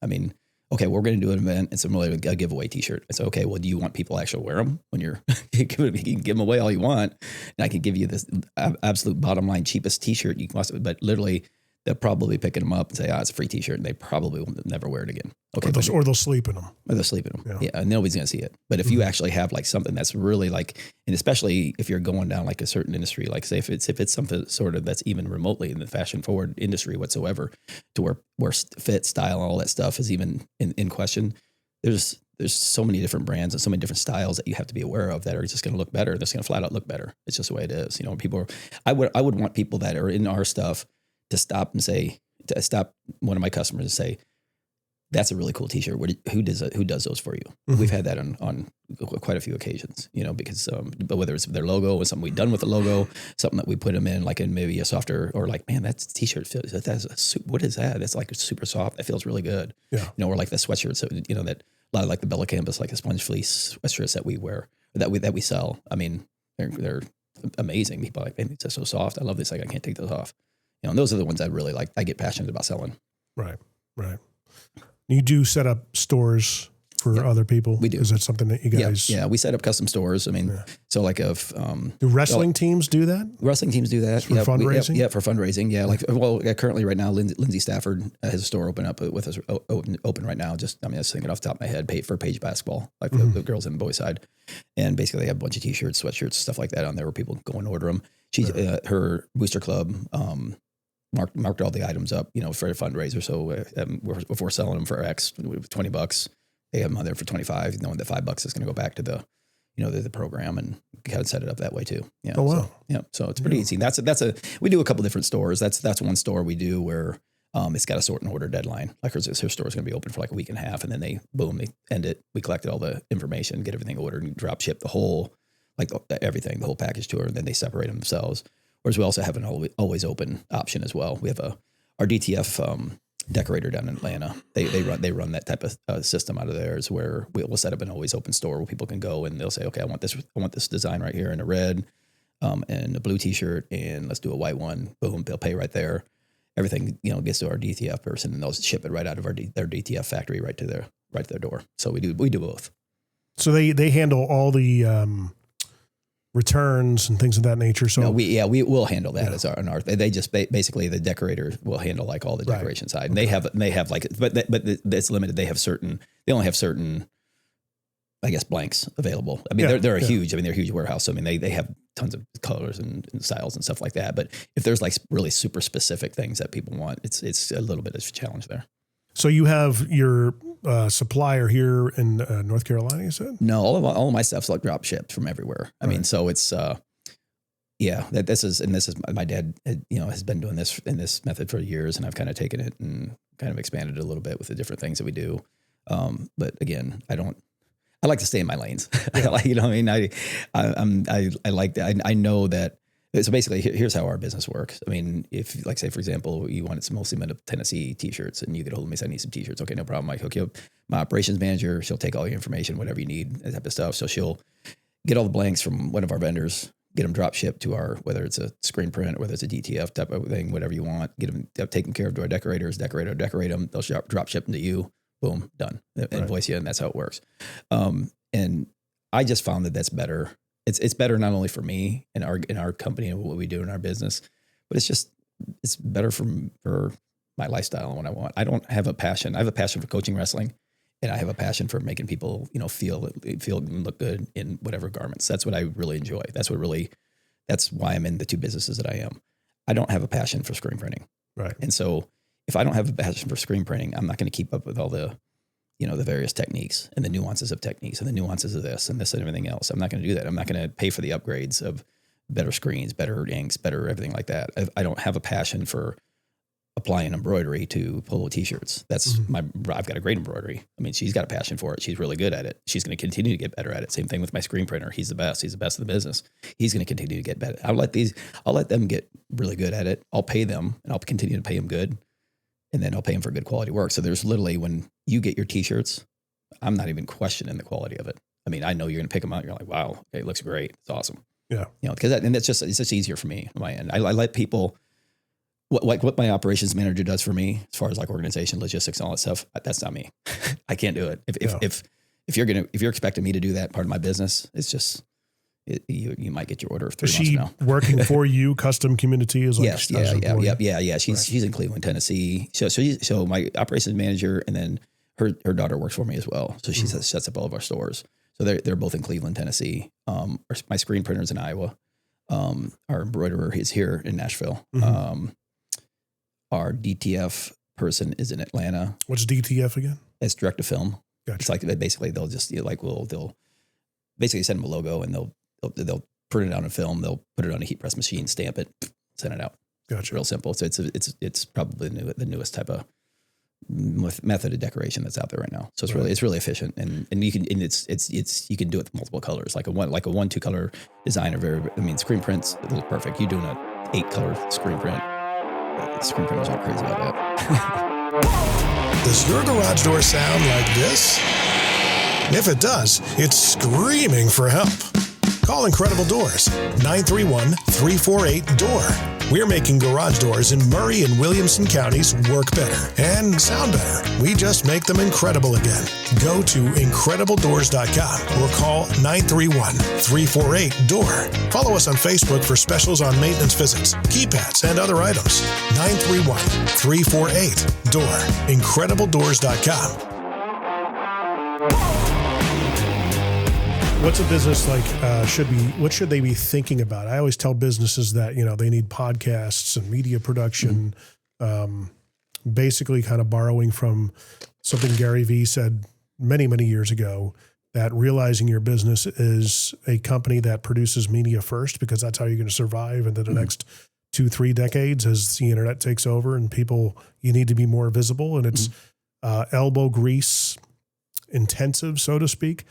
Okay, we're going to do an event and similarly a giveaway t-shirt. I said, okay, well, do you want people to actually wear them when you can give them away all you want? And I can give you this absolute bottom line cheapest t-shirt you must, but literally they'll probably pick them up and say, it's a free t-shirt. And they probably will never wear it again. Okay. Or they'll sleep in them. Or they'll sleep in them. Yeah. And nobody's going to see it. But if you actually have like something that's really like, and especially if you're going down like a certain industry, like say if it's something sort of that's even remotely in the fashion forward industry whatsoever, to where fit, style, and all that stuff is even in question, there's so many different brands and so many different styles that you have to be aware of that are just going to look better. That's going to flat out look better. It's just the way it is. I would want people that are in our stuff to stop one of my customers and say, that's a really cool t-shirt. Who does those for you? Mm-hmm. We've had that on quite a few occasions, because, but whether it's their logo or something we've done with the logo, something that we put them in, like in maybe a softer, or like, man, that t-shirt feels, what is that? That's like super soft. That feels really good. Yeah. Or like the sweatshirts, that a lot of like the Bella Canvas, like a sponge fleece sweatshirts that we wear, that we sell. They're amazing. People are like, man, it's just so soft. I love this. Like, I can't take those off. And those are the ones I really like. I get passionate about selling. Right. You do set up stores for other people? We do. Is that something that you guys... Yeah, we set up custom stores. I mean, so like if... do wrestling teams do that? Wrestling teams do that. For fundraising? For fundraising. Yeah. Currently right now, Lindsay Stafford has a store open up with us, open right now. I was thinking off the top of my head, for Page Basketball, like the girls and boys side. And basically they have a bunch of t-shirts, sweatshirts, stuff like that on there where people go and order them. Her booster club, marked all the items up, for a fundraiser. So if we're selling them for X, $20, they have them on there for $25, knowing that $5 is going to go back to the program, and kind of set it up that way too. Yeah. Oh, wow. So it's pretty easy. We do a couple different stores. That's one store we do where it's got a sort and order deadline. Like her store is going to be open for like a week and a half, and then they end it. We collected all the information, get everything ordered, and drop ship the whole, everything, the whole package to her, and then they separate them themselves. Whereas we also have an always open option as well. We have our DTF decorator down in Atlanta. They run that type of system out of theirs, where we'll set up an always open store where people can go and they'll say, okay, I want this design right here in a red and a blue t-shirt, and let's do a white one. Boom, they'll pay right there. Everything gets to our DTF person, and they'll ship it right out of their DTF factory right to their door. So we do both. So they handle all the returns and things of that nature. So no, we will handle that as our. They just basically the decorator will handle like all the decoration side, and they have like, but it's limited. They only have certain, I guess, blanks available. I mean, they're huge. I mean, they're a huge warehouse. So, I mean, they have tons of colors and styles and stuff like that. But if there's like really super specific things that people want, it's a little bit of a challenge there. So you have your supplier here in North Carolina, you said? No, all of my stuff's like drop shipped from everywhere. I mean, so it's this is my dad has been doing this in this method for years, and I've kind of taken it and kind of expanded it a little bit with the different things that we do. But again, I like to stay in my lanes. I like that. I know that. So basically, here's how our business works. I mean, if, like, say, for example, you wanted some mostly Middle Tennessee t-shirts, and you get a hold of me, say, I need some t-shirts. Okay, no problem. I hook you up. My operations manager, she'll take all your information, whatever you need, that type of stuff. So she'll get all the blanks from one of our vendors, get them drop shipped to whether it's a screen print, whether it's a DTF type of thing, whatever you want, get them taken care of to our decorators, decorate them. They'll drop ship them to you. Boom, done. Invoice you, and that's how it works. And I just found that that's better. It's better not only for me and our company and what we do in our business, but it's better for my lifestyle and what I want. I don't have a passion. I have a passion for coaching wrestling, and I have a passion for making people, feel and look good in whatever garments. That's what I really enjoy. That's why I'm in the two businesses that I am. I don't have a passion for screen printing. Right. And so if I don't have a passion for screen printing, I'm not going to keep up with all the various techniques and the nuances of techniques and the nuances of this and everything else. I'm not going to do that. I'm not going to pay for the upgrades of better screens, better inks, better everything like that. I don't have a passion for applying embroidery to polo t-shirts. That's I've got a great embroidery. I mean, she's got a passion for it. She's really good at it. She's going to continue to get better at it. Same thing with my screen printer. He's the best. He's the best of the business. He's going to continue to get better. I'll let them get really good at it. I'll pay them, and I'll continue to pay them good. And then I'll pay them for good quality work. So there's literally, when you get your t-shirts, I'm not even questioning the quality of it. I mean, I know you're going to pick them out. You're like, wow, okay, it looks great. It's awesome. Yeah. Because it's just easier for me on my end. I let people, what my operations manager does for me, as far as like organization, logistics, and all that stuff, that's not me. I can't do it. If you're expecting me to do that part of my business, it's just, you might get your order 3 months from now. Is she working for you? Custom Community is like yes, yeah. She's in Cleveland, Tennessee. So my operations manager, and then her daughter works for me as well. So she sets up all of our stores. So they're both in Cleveland, Tennessee. My screen printer's in Iowa. Our embroiderer is here in Nashville. Our DTF person is in Atlanta. What's DTF again? It's direct to film. Gotcha. It's like basically they'll just they'll basically send them a logo, and they'll print it out on film. They'll put it on a heat press machine, stamp it, send it out. Gotcha. Real simple. So it's probably the newest type of method of decoration that's out there right now. So it's really efficient, and you can you can do it with multiple colors, like a 1-2 color design. Screen prints look perfect. You're doing a 8-color screen print. Screen printers aren't crazy about that. Does your garage door sound like this? If it does, it's screaming for help. Call Incredible Doors, 931-348-DOOR. We're making garage doors in Murray and Williamson counties work better and sound better. We just make them incredible again. Go to IncredibleDoors.com or call 931-348-DOOR. Follow us on Facebook for specials on maintenance visits, keypads, and other items. 931-348-DOOR. IncredibleDoors.com. What's a business like what should they be thinking about? I always tell businesses that, they need podcasts and media production, basically kind of borrowing from something Gary Vee said many, many years ago, that realizing your business is a company that produces media first, because that's how you're going to survive into the next 2-3 decades as the internet takes over and you need to be more visible, and it's elbow grease intensive, so to speak.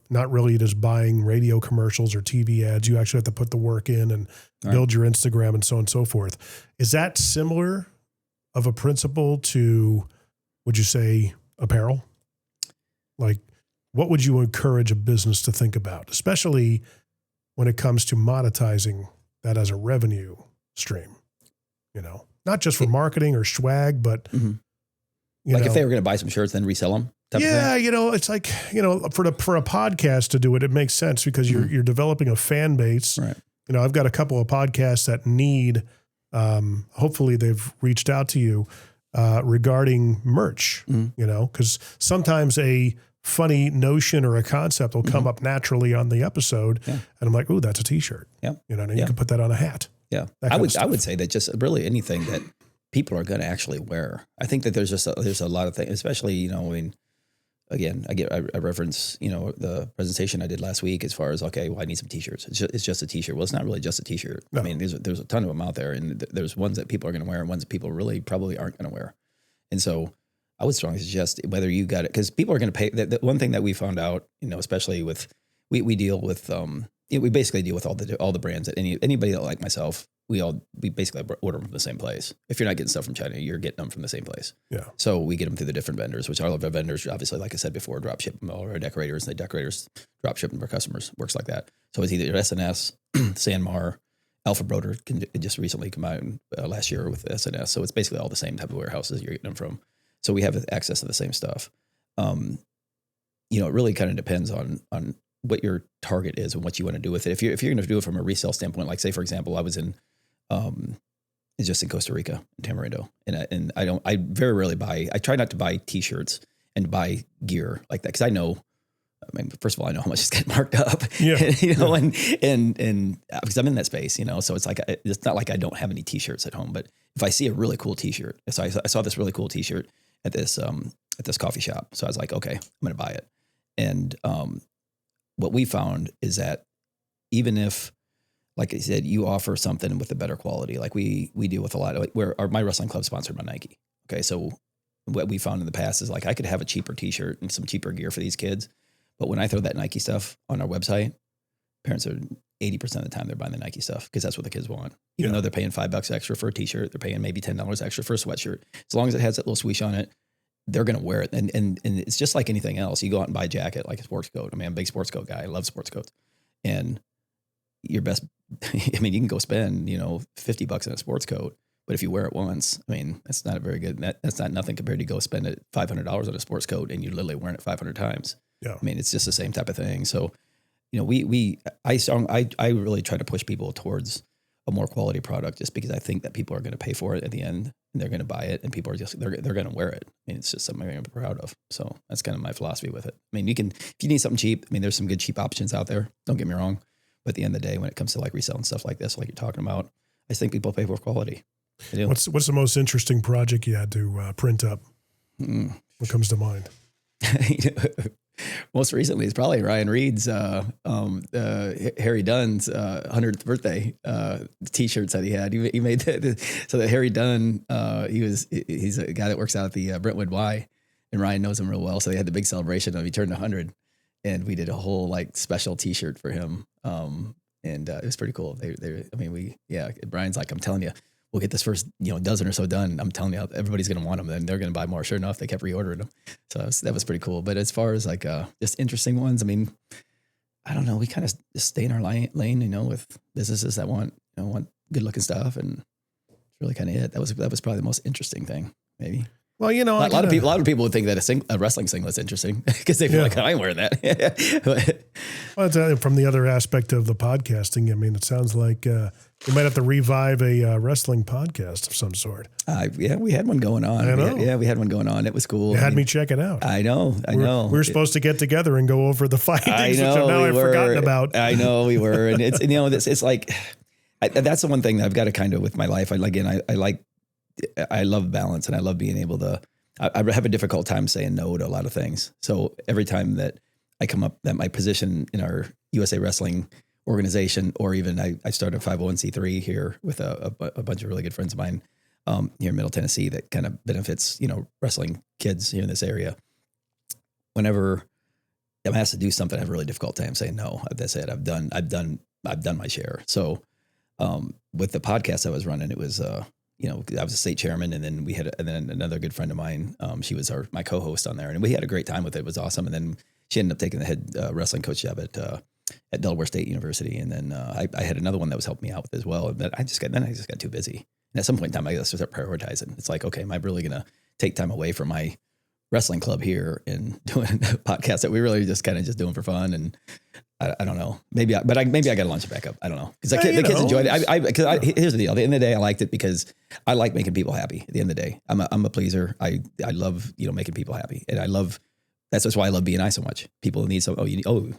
Not really just buying radio commercials or TV ads. You actually have to put the work in and build your Instagram and so on and so forth. Is that similar of a principle to, would you say, apparel? Like, what would you encourage a business to think about, especially when it comes to monetizing that as a revenue stream? Not just for marketing or swag, but if they were going to buy some shirts, then resell them. Yeah, it's like, for a podcast to do it, it makes sense because you're developing a fan base. Right. I've got a couple of podcasts that need, hopefully they've reached out to you regarding merch, because sometimes a funny notion or a concept will come up naturally on the episode. Yeah. And I'm like, ooh, that's a t-shirt. Yeah. And you can put that on a hat. Yeah. I would say that just really anything that people are going to actually wear. I think that there's a lot of things, especially, again, I reference, the presentation I did last week as far as, okay, well, I need some t-shirts. It's just a t-shirt. Well, it's not really just a t-shirt. No. I mean, there's a ton of them out there, and there's ones that people are going to wear and ones that people really probably aren't going to wear. And so I would strongly suggest whether you got it, because people are going to pay. The one thing that we found out, especially with, we deal with, we basically deal with all the brands that anybody that like myself, we basically order them from the same place. If you're not getting stuff from China, you're getting them from the same place. Yeah. So we get them through the different vendors, which all of our vendors, obviously, like I said before, drop ship them, all our decorators, and the decorators drop ship them to our customers. Works like that. So it's either SNS, Sanmar, Alpha Broder just recently come out last year with SNS. So it's basically all the same type of warehouses you're getting them from. So we have access to the same stuff. It really kind of depends on what your target is and what you want to do with it. If you're going to do it from a resale standpoint, like say, for example, I was in, it's just in Costa Rica, in Tamarindo. And I very rarely buy, I try not to buy t-shirts and buy gear like that. Cause first of all, I know how much it's getting marked up, and because I'm in that space, so it's like, it's not like I don't have any t-shirts at home, but if I see a really cool t-shirt, so I saw this really cool t-shirt at this coffee shop. So I was like, okay, I'm going to buy it. And, what we found is that even if, like I said, you offer something with a better quality, like we deal with a lot of, my wrestling club sponsored by Nike. Okay. So what we found in the past is like, I could have a cheaper t-shirt and some cheaper gear for these kids. But when I throw that Nike stuff on our website, parents are 80% of the time they're buying the Nike stuff because that's what the kids want. Even though they're paying $5 extra for a t-shirt, they're paying maybe $10 extra for a sweatshirt. As long as it has that little swoosh on it, they're going to wear it. And it's just like anything else. You go out and buy a jacket, like a sports coat. I'm a big sports coat guy. I love sports coats. And your best, you can go spend, $50 on a sports coat, but if you wear it once, that's not a very good, that's not nothing compared to go spend it $500 on a sports coat and you're literally wearing it 500 times. Yeah. It's just the same type of thing. So, I really try to push people towards a more quality product just because I think that people are going to pay for it at the end and they're going to buy it and people are just, they're going to wear it. It's just something I'm proud of. So that's kind of my philosophy with it. If you need something cheap, there's some good cheap options out there. Don't get me wrong. But at the end of the day, when it comes to like reselling stuff like this, like you're talking about, I just think people pay for quality. What's the most interesting project you had to print up? What comes to mind? Most recently, it's probably Ryan Reed's Harry Dunn's 100th birthday T-shirts that he had. He made so that Harry Dunn, he's a guy that works out at the Brentwood Y, and Ryan knows him real well. So they had the big celebration of he turned 100, and we did a whole like special T-shirt for him, and it was pretty cool. Brian's like, I'm telling you, we'll get this first, dozen or so done. I'm telling you, everybody's going to want them and they're going to buy more. Sure enough, they kept reordering them. So that was pretty cool. But as far as like, just interesting ones, I don't know. We kind of just stay in our lane, with businesses that want good looking stuff, and it's really kind of it. That was probably the most interesting thing, maybe. Well, you know, a lot of people would think that a wrestling singlet's interesting because they feel like I ain't wearing that. Well, from the other aspect of the podcasting, I mean, it sounds like you might have to revive a wrestling podcast of some sort. Yeah, we had one going on. I know. We had one going on. It was cool. You had me check it out. I know. We were supposed to get together and go over the findings, which I've forgotten about. I know we were, and it's it's like that's the one thing that I've got to kind of with my life. I love balance, and I love being able to. I have a difficult time saying no to a lot of things. So every time that I come up, that my position in our USA Wrestling organization, or even I started a 501c3 here with a bunch of really good friends of mine here in Middle Tennessee that kind of benefits wrestling kids here in this area. Whenever I'm asked to do something, I have a really difficult time saying no. That's it. I've done my share. So with the podcast I was running, it was. I was a state chairman, and then and then another good friend of mine. She was my co-host on there, and we had a great time with it. It was awesome. And then she ended up taking the head wrestling coach job at Delaware State University. And then I had another one that was helping me out with as well. But I just got too busy. And at some point in time, I guess I start prioritizing. It's like, okay, am I really going to take time away from my wrestling club here and doing a podcast that we really just kind of just doing for fun? And I don't know. Maybe I got to launch it back up. I don't know. Because the kids enjoyed it. Here's the deal. At the end of the day, I liked it because I like making people happy. At the end of the day, I'm a pleaser. I love, making people happy. And that's just why I love BNI so much. People need you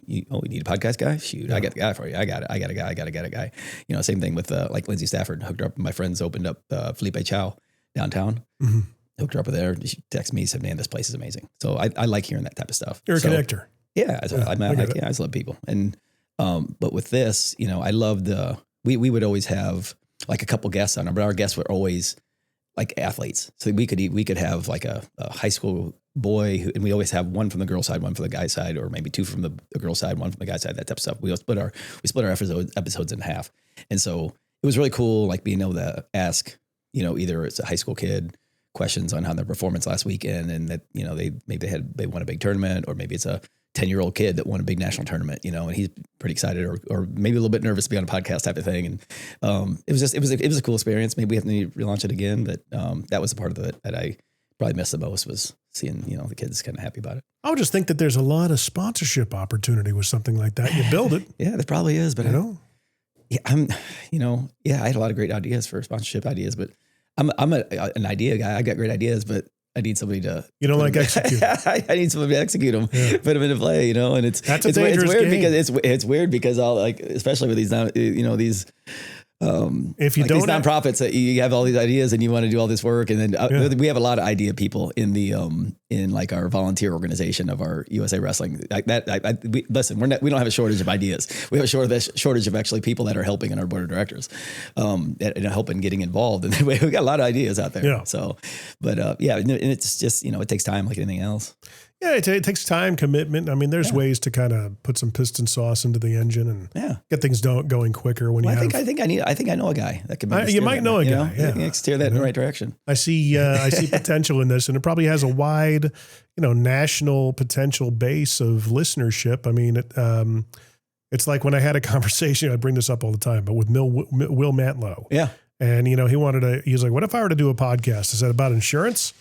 need a podcast guy? Shoot, I got the guy for you. I got a guy. Same thing with like Lindsay Stafford. Hooked her up. My friends opened up Felipe Chow downtown. Mm-hmm. Hooked her up there. She texted me, said, man, this place is amazing. So I like hearing that type of stuff. You're a connector. Yeah, I just love people. And but with this, I loved we would always have like a couple guests on, but our guests were always like athletes. So we could have like a high school boy, and we always have one from the girl side, one from the guy side, or maybe two from the girl side, one from the guy side, that type of stuff. We split our episodes in half. And so it was really cool, like being able to ask, either it's a high school kid questions on how their performance last weekend, and that, they won a big tournament, or maybe it's a 10-year-old kid that won a big national tournament, and he's pretty excited or maybe a little bit nervous to be on a podcast type of thing. And it was a cool experience. Maybe we have to relaunch it again, but that was a part of it that I probably missed the most, was seeing, the kids kind of happy about it. I would just think that there's a lot of sponsorship opportunity with something like that. You build it. Yeah, there probably is, but I had a lot of great ideas for sponsorship ideas, but I'm an idea guy. I got great ideas, but I need somebody to. You don't like execute. I need somebody to execute them, put them into play, and it's weird game. Because it's weird because I'll especially with these if you don't these nonprofits that you have all these ideas and you want to do all this work, and then we have a lot of idea people in the in like our volunteer organization of our USA Wrestling. Listen, we don't have a shortage of ideas. We have a shortage of actually people that are helping in our board of directors, and helping getting involved. And we got a lot of ideas out there. Yeah. So, but and it's just it takes time like anything else. Yeah, it takes time, commitment. I mean, there's ways to kind of put some piston sauce into the engine and get things going quicker. When I think I know a guy that could. You might know a guy. Yeah, steer that in the right direction. I see potential in this, and it probably has a wide, national potential base of listenership. I mean, it's like when I had a conversation. I bring this up all the time, but with Will Matlow. Yeah, and he was like, "What if I were to do a podcast?" I said, "About insurance?"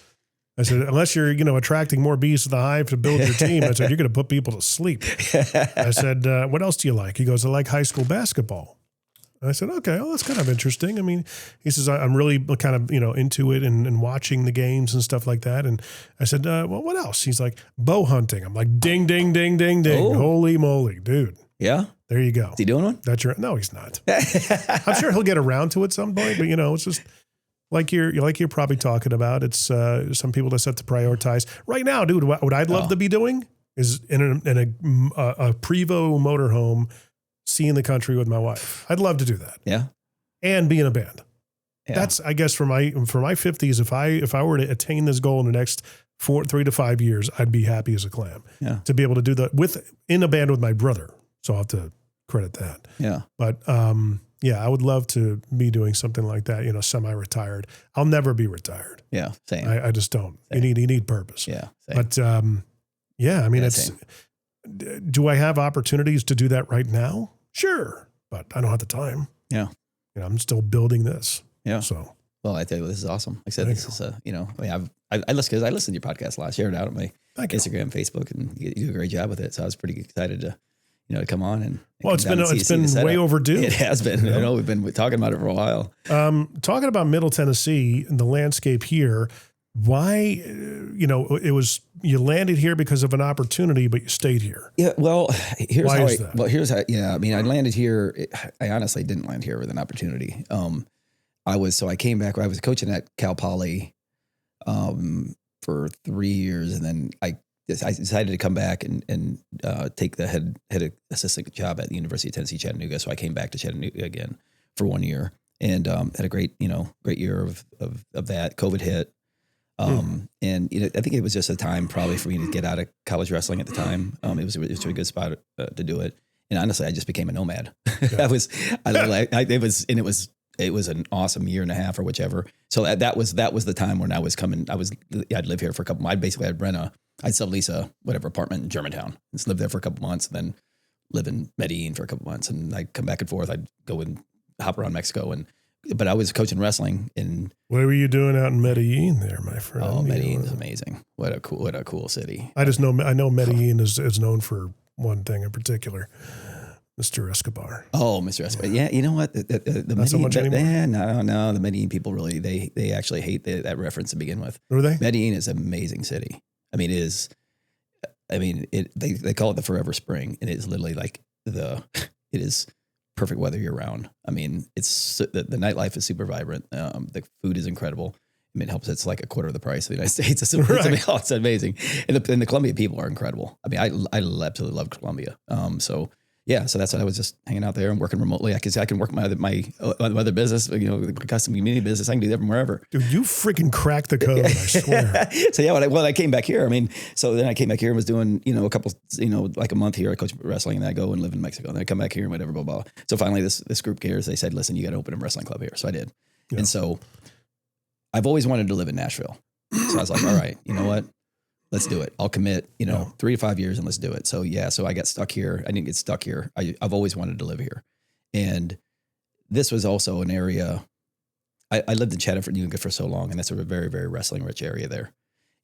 I said, unless you're, attracting more bees to the hive to build your team, I said, you're going to put people to sleep. I said, what else do you like? He goes, I like high school basketball. And I said, okay, well, that's kind of interesting. I mean, he says, I'm really kind of, into it and watching the games and stuff like that. And I said, well, what else? He's like, bow hunting. I'm like, ding, ding, ding, ding, ding. Oh. Holy moly, dude. Yeah. There you go. Is he doing one? That's right. No, he's not. I'm sure he'll get around to it some point, but it's just... Like you're probably talking about, it's some people just have to prioritize. Right now, dude, what I'd love to be doing is in a Prevost motorhome, seeing the country with my wife. I'd love to do that. Yeah, and be in a band. Yeah. That's, I guess, for my 50s. If I were to attain this goal in the next 3 to 5 years, I'd be happy as a clam. Yeah, to be able to do that in a band with my brother. So I'll have to credit that. Yeah, but yeah, I would love to be doing something like that, semi-retired. I'll never be retired. Yeah, same. I just don't. Same. You need purpose. Yeah, same. But I mean, same. Do I have opportunities to do that right now? Sure, but I don't have the time. Yeah. I'm still building this. Yeah. So, well, I tell you, this is awesome. Like I said, this is I listened to your podcast a lot, shared it out on my Instagram, Facebook, and you do a great job with it. So I was pretty excited to, come on and it's been way overdue. It has been. I know we've been talking about it for a while. Talking about Middle Tennessee and the landscape here, why, you landed here because of an opportunity, but you stayed here. Yeah. Well, here's why how is that? I landed here. I honestly didn't land here with an opportunity. I came back. I was coaching at Cal Poly for 3 years, and then I decided to come back and take the head assistant job at the University of Tennessee, Chattanooga. So I came back to Chattanooga again for 1 year, and had a great year of that. COVID hit, and I think it was just a time probably for me to get out of college wrestling at the time. It was a good spot to do it, and honestly, I just became a nomad. Yeah. It was an awesome year and a half or whichever. So that was the time when I was coming. I'd live here for a couple. I'd sublease a apartment in Germantown. Just live there for a couple months, and then live in Medellin for a couple months, and I'd come back and forth. I'd go and hop around Mexico, but I was coaching wrestling. And what were you doing out in Medellin there, my friend? Oh, Medellin is amazing. What a cool city. I know Medellin is known for one thing in particular. Mr. Escobar. Oh, Mr. Escobar. Yeah, you know what? The Not so much anymore? No. The Medellin people really, they actually hate that reference to begin with. Were they? Medellin is an amazing city. They call it the forever spring, and it is literally like it is perfect weather year round. It's the nightlife is super vibrant. The food is incredible. It helps. It's like a quarter of the price of the United States. It's amazing. And the Colombian people are incredible. I absolutely love Colombia. So that's why I was just hanging out there and working remotely. I can work my other business, custom community business. I can do that from wherever. Dude, you freaking cracked the code, I swear. So yeah, when I came back here, so then I came back here and was doing, a couple, like a month here. I coach wrestling, and then I go and live in Mexico, and then I come back here and whatever, blah, blah. So finally this group cares. They said, listen, you got to open a wrestling club here. So I did. Yeah. And so I've always wanted to live in Nashville. So I was like, all right, you know what? Let's do it. I'll commit, 3 to 5 years, and let's do it. So so I got stuck here. I didn't get stuck here. I've always wanted to live here. And this was also an area, I lived in Chattanooga for so long, and that's a very, very wrestling rich area there.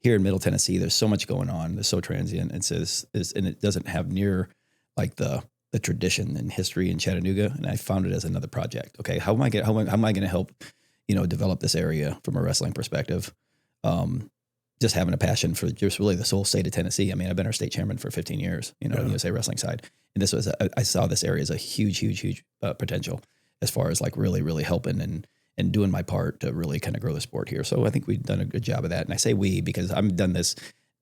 Here in Middle Tennessee, there's so much going on. It's so transient. And it doesn't have near like the tradition and history in Chattanooga. And I found it as another project. Okay. How am I going to help, develop this area from a wrestling perspective? Just having a passion for just really the whole state of Tennessee. I've been our state chairman for 15 years, on the USA wrestling side. And this was, I saw this area as a huge potential as far as like really, really helping and doing my part to really kind of grow the sport here. So I think we've done a good job of that. And I say we, because I've done this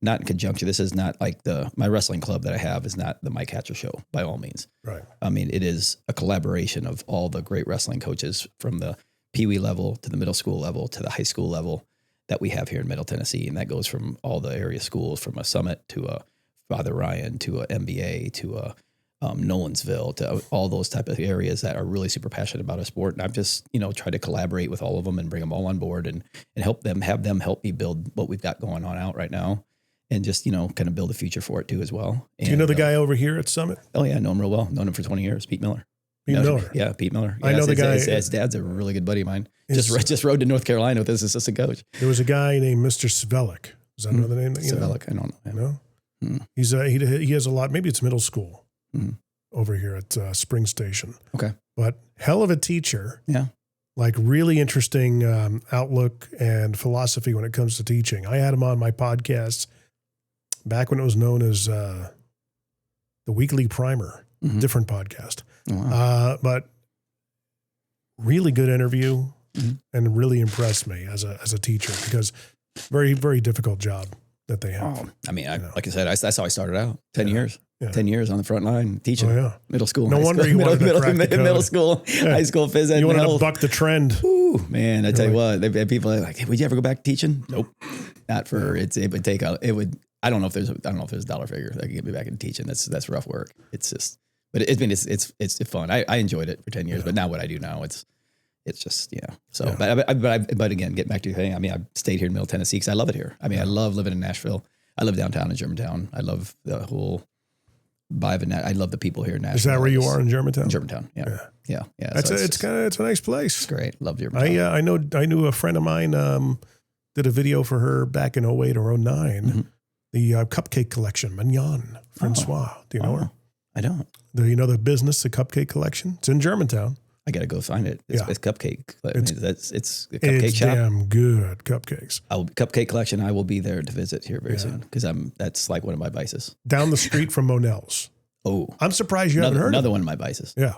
not in conjunction. This is not like my wrestling club that I have is not the Mike Hatcher show by all means. Right. It is a collaboration of all the great wrestling coaches from the Pee Wee level to the middle school level to the high school level that we have here in Middle Tennessee. And that goes from all the area schools, from a Summit to a Father Ryan to a MBA to a Nolensville to all those type of areas that are really super passionate about a sport. And I've just, tried to collaborate with all of them and bring them all on board and have them help me build what we've got going on out right now. And just, kind of build a future for it too as well. And, do you know the guy over here at Summit? Oh yeah, I know him real well. Known him for 20 years, Pete Miller. Pete Miller. Yeah, Pete Miller. Yeah, I know the guy. His dad's a really good buddy of mine. Just rode to North Carolina with his assistant coach. There was a guy named Mr. Svelik. Is that another name that you know? Svelik, I don't know. No? Mm. He has a lot, maybe it's middle school over here at Spring Station. Okay. But hell of a teacher. Yeah. Like really interesting outlook and philosophy when it comes to teaching. I had him on my podcast back when it was known as the Weekly Primer, different podcast. Oh, wow. But really good interview and really impressed me as a teacher, because very, very difficult job that they have. Oh, like I said, that's how I started out. 10 years. Yeah. 10 years on the front line teaching middle school. No wonder you wanted to crack the code. Middle school, high school phys ed. You wanted to buck the trend. Ooh, man, I tell you what, people are like, hey, would you ever go back teaching? Nope. Not for it would take out. It would. I don't know if there's a dollar figure that could get me back into teaching. That's rough work. It's just, but it's fun. I enjoyed it for 10 years, but now what I do now, it's just, So, but again, getting back to your thing, I stayed here in Middle Tennessee because I love it here. I love living in Nashville. I live downtown in Germantown. I love the whole I love the people here in Nashville. Is that where you are in Germantown? Germantown, yeah. So it's a nice place. It's great. Love Germantown. I knew a friend of mine did a video for her back in 08 or 09. The cupcake collection, Mignon Francois. Do you know her? I don't. Do you know the business, the cupcake collection? It's in Germantown. I got to go find it. It's cupcake. It's a cupcake it's shop. Damn good cupcakes. Cupcake collection. I will be there to visit here very soon because that's like one of my vices. Down the street from Monell's. Oh, I'm surprised you haven't heard of another them. one of my vices. Yeah.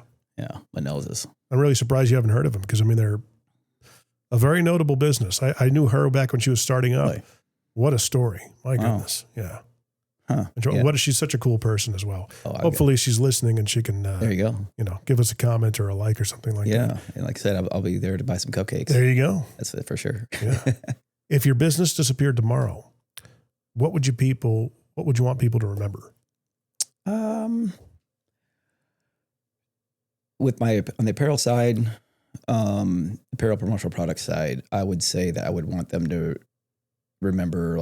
Monell's is. I'm really surprised you haven't heard of them because they're a very notable business. I knew her back when she was starting up. Really? What a story. My goodness. Yeah. Huh. She's such a cool person as well. Hopefully she's listening and she can, there you go. Give us a comment or a like or something like that. Yeah. And like I said, I'll be there to buy some cupcakes. There you go. That's it for sure. Yeah. If your business disappeared tomorrow, what would you want people to remember? On the apparel side, apparel promotional product side, I would say that I would want them to remember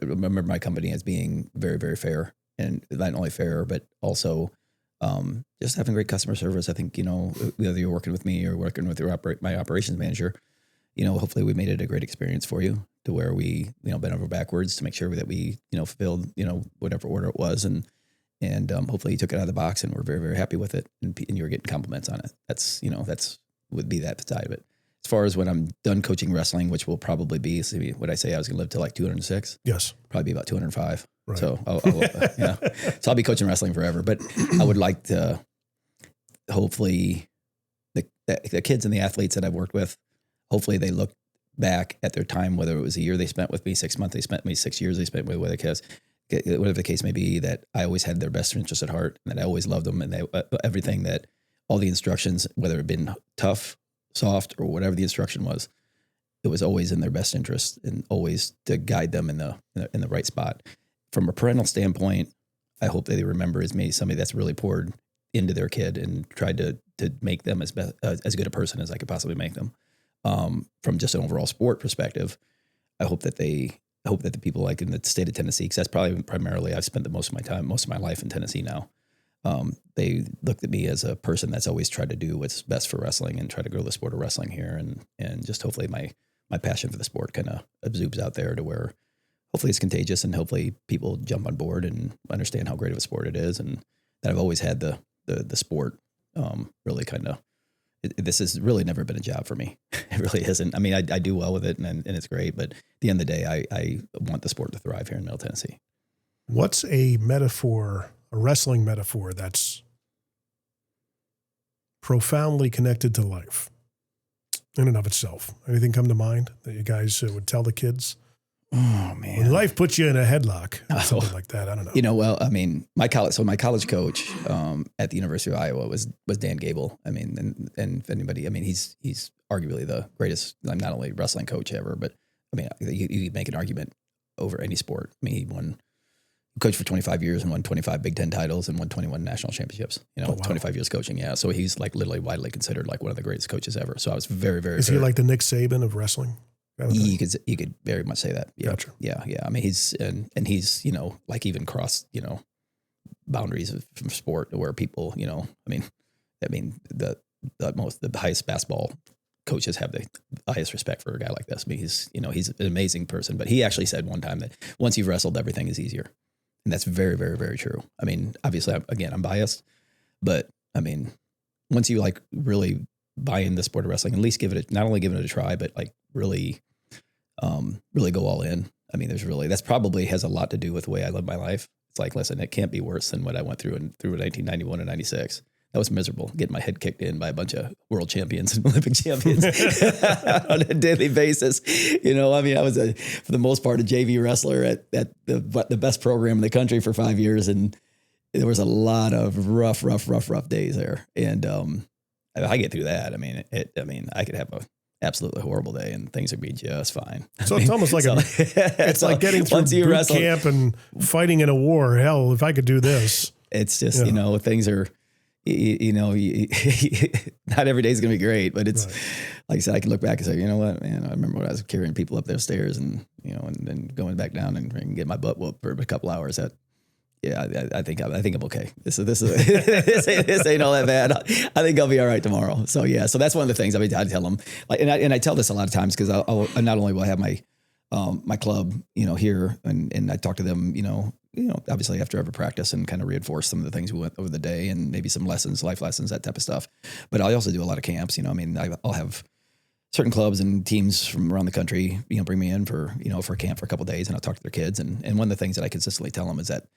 remember my company as being very, very fair, and not only fair, but also just having great customer service. I think, whether you're working with me or working with my operations manager, hopefully we made it a great experience for you to where we, bent over backwards to make sure that we, fulfilled, whatever order it was. And hopefully you took it out of the box and we're very, very happy with it. And you were getting compliments on it. That's would be that side of it. As far as when I'm done coaching wrestling, which will probably be, what I say, I was going to live to like 206. Yes. Probably be about 205. Right. So I'll be coaching wrestling forever, but I would like to, hopefully the kids and the athletes that I've worked with, hopefully they look back at their time, whether it was a year they spent with me, 6 months they spent with me, 6 years they spent with whatever the case may be, that I always had their best interest at heart and that I always loved them. And everything that all the instructions, whether it had been tough, soft, or whatever the instruction was, it was always in their best interest and always to guide them in the right spot. From a parental standpoint, I hope that they remember as me somebody that's really poured into their kid and tried to make them as good a person as I could possibly make them. From just an overall sport perspective, I hope that the people like in the state of Tennessee, because that's probably primarily I've spent most of my life in Tennessee now. They looked at me as a person that's always tried to do what's best for wrestling and try to grow the sport of wrestling here. And just hopefully my passion for the sport kind of exudes out there to where hopefully it's contagious and hopefully people jump on board and understand how great of a sport it is. And that I've always had the sport really kind of, this has really never been a job for me. It really isn't. I mean, I do well with it and it's great, but at the end of the day, I want the sport to thrive here in Middle Tennessee. What's a wrestling metaphor that's profoundly connected to life in and of itself? Anything come to mind that you guys would tell the kids? Oh man, when life puts you in a headlock, something like that. I don't know. Well, I mean, my college coach at the University of Iowa was Dan Gable. I mean, and if anybody, I mean, he's arguably the greatest, not only wrestling coach ever, but I mean, you make an argument over any sport. I mean, he coached for 25 years and won 25 Big Ten titles and won 21 national championships. 25 years coaching. Yeah, so he's like literally widely considered like one of the greatest coaches ever. So I was very, very. Is he like the Nick Saban of wrestling? You could very much say that. Yeah. Gotcha. Yeah. I mean, he's like even crossed, boundaries from sport where people, I mean, the highest basketball coaches have the highest respect for a guy like this. I mean, he's an amazing person, but he actually said one time that once you've wrestled, everything is easier. And that's very, very, very true. I mean, obviously I'm biased, but I mean, once you like really buy in the sport of wrestling, at least not only give it a try, but like really go all in. I mean, that's probably has a lot to do with the way I live my life. It's like, listen, it can't be worse than what I went through in 1991 and 96. That was miserable, getting my head kicked in by a bunch of world champions and Olympic champions on a daily basis. I mean, I was for the most part, a JV wrestler at the best program in the country for 5 years. And there was a lot of rough days there. And I get through that. I mean, I could have a absolutely horrible day and things would be just fine. So it's almost like it's like getting through boot camp and fighting in a war. Hell, if I could do this. It's just, things are, not every day is going to be great, but it's like I said, I can look back and say, you know what, man, I remember when I was carrying people up those stairs and, and then going back down and get my butt whooped for a couple hours. Yeah, I think I'm okay. This ain't all that bad. I think I'll be all right tomorrow. So yeah, so that's one of the things I tell them, like, and I tell this a lot of times because I'll not only will I have my club, here, and I talk to them, obviously after every practice and kind of reinforce some of the things we went over the day and maybe some lessons, life lessons, that type of stuff. But I also do a lot of camps. I'll have certain clubs and teams from around the country, bring me in for a camp for a couple of days, and I'll talk to their kids. And one of the things that I consistently tell them is that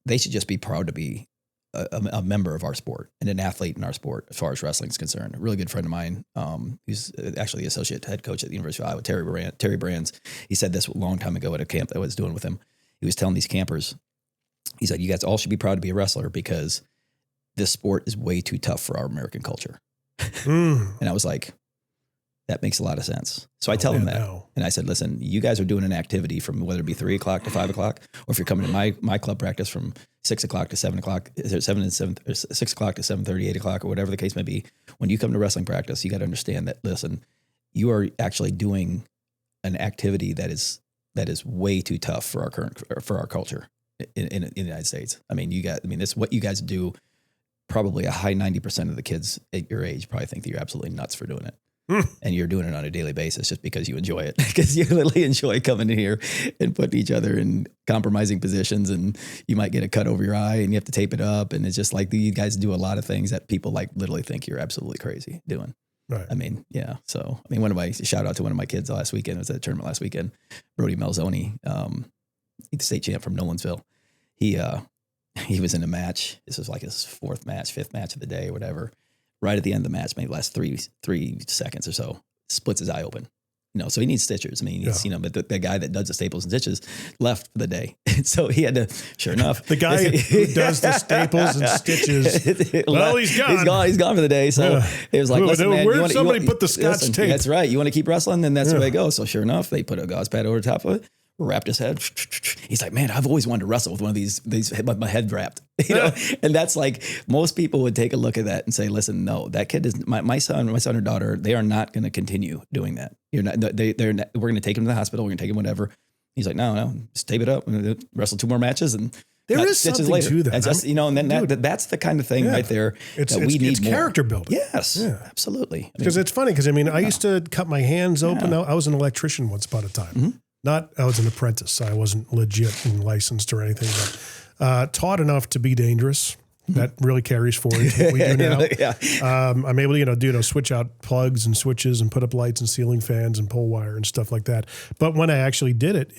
they should just be proud to be a member of our sport and an athlete in our sport as far as wrestling is concerned. A really good friend of mine, who's actually the associate head coach at the University of Iowa, Terry Brands. He said this a long time ago at a camp that I was doing with him. He was telling these campers, he said, you guys all should be proud to be a wrestler because this sport is way too tough for our American culture. And I was like, that makes a lot of sense. So I tell them that. No. And I said, listen, you guys are doing an activity from whether it be 3 o'clock to 5 o'clock, or if you're coming to my club practice from 6 o'clock to 7 o'clock, 6 o'clock to 7:30, 8 o'clock, or whatever the case may be. When you come to wrestling practice, you got to understand that, listen, you are actually doing an activity that is way too tough for our culture in the United States. This what you guys do. Probably a high 90% of the kids at your age probably think that you're absolutely nuts for doing it. And you're doing it on a daily basis just because you enjoy it, because you literally enjoy coming in here and putting each other in compromising positions, and you might get a cut over your eye and you have to tape it up. And it's just like, you guys do a lot of things that people like literally think you're absolutely crazy doing. Right. Yeah. So, shout out to one of my kids last weekend. It was at a tournament last weekend, Brody Malzoni, the state champ from Nolensville. He was in a match. This was like his fifth match of the day or whatever. Right at the end of the match, maybe last three seconds or so, splits his eye open. So he needs stitchers. But the guy that does the staples and stitches left for the day. So he had to, sure enough. The guy who does the staples and stitches, well, he's gone. He's gone for the day. So it was like, listen, man, where did somebody put the Scotch tape? That's right. You want to keep wrestling? Then that's the way it goes. So sure enough, they put a gauze pad over the top of it, wrapped his head. He's like, man, I've always wanted to wrestle with one of these with my head wrapped, and that's like, most people would take a look at that and say, listen, no, that kid is my son or daughter. They are not going to continue doing that. You're not, they're not, we're going to take him to the hospital. We're going to take him whatever. He's like, no, just tape it up and wrestle 2 more matches. And there is something later. To that. That's just, and then that's the kind of thing right there that we need. It's more character building. Yes, absolutely. Because it's funny because I used to cut my hands open. I was an electrician once upon a time. Mm-hmm. I was an apprentice. So I wasn't legit and licensed or anything, but taught enough to be dangerous. That really carries forward to what we do now. I'm able to, switch out plugs and switches and put up lights and ceiling fans and pole wire and stuff like that. But when I actually did it,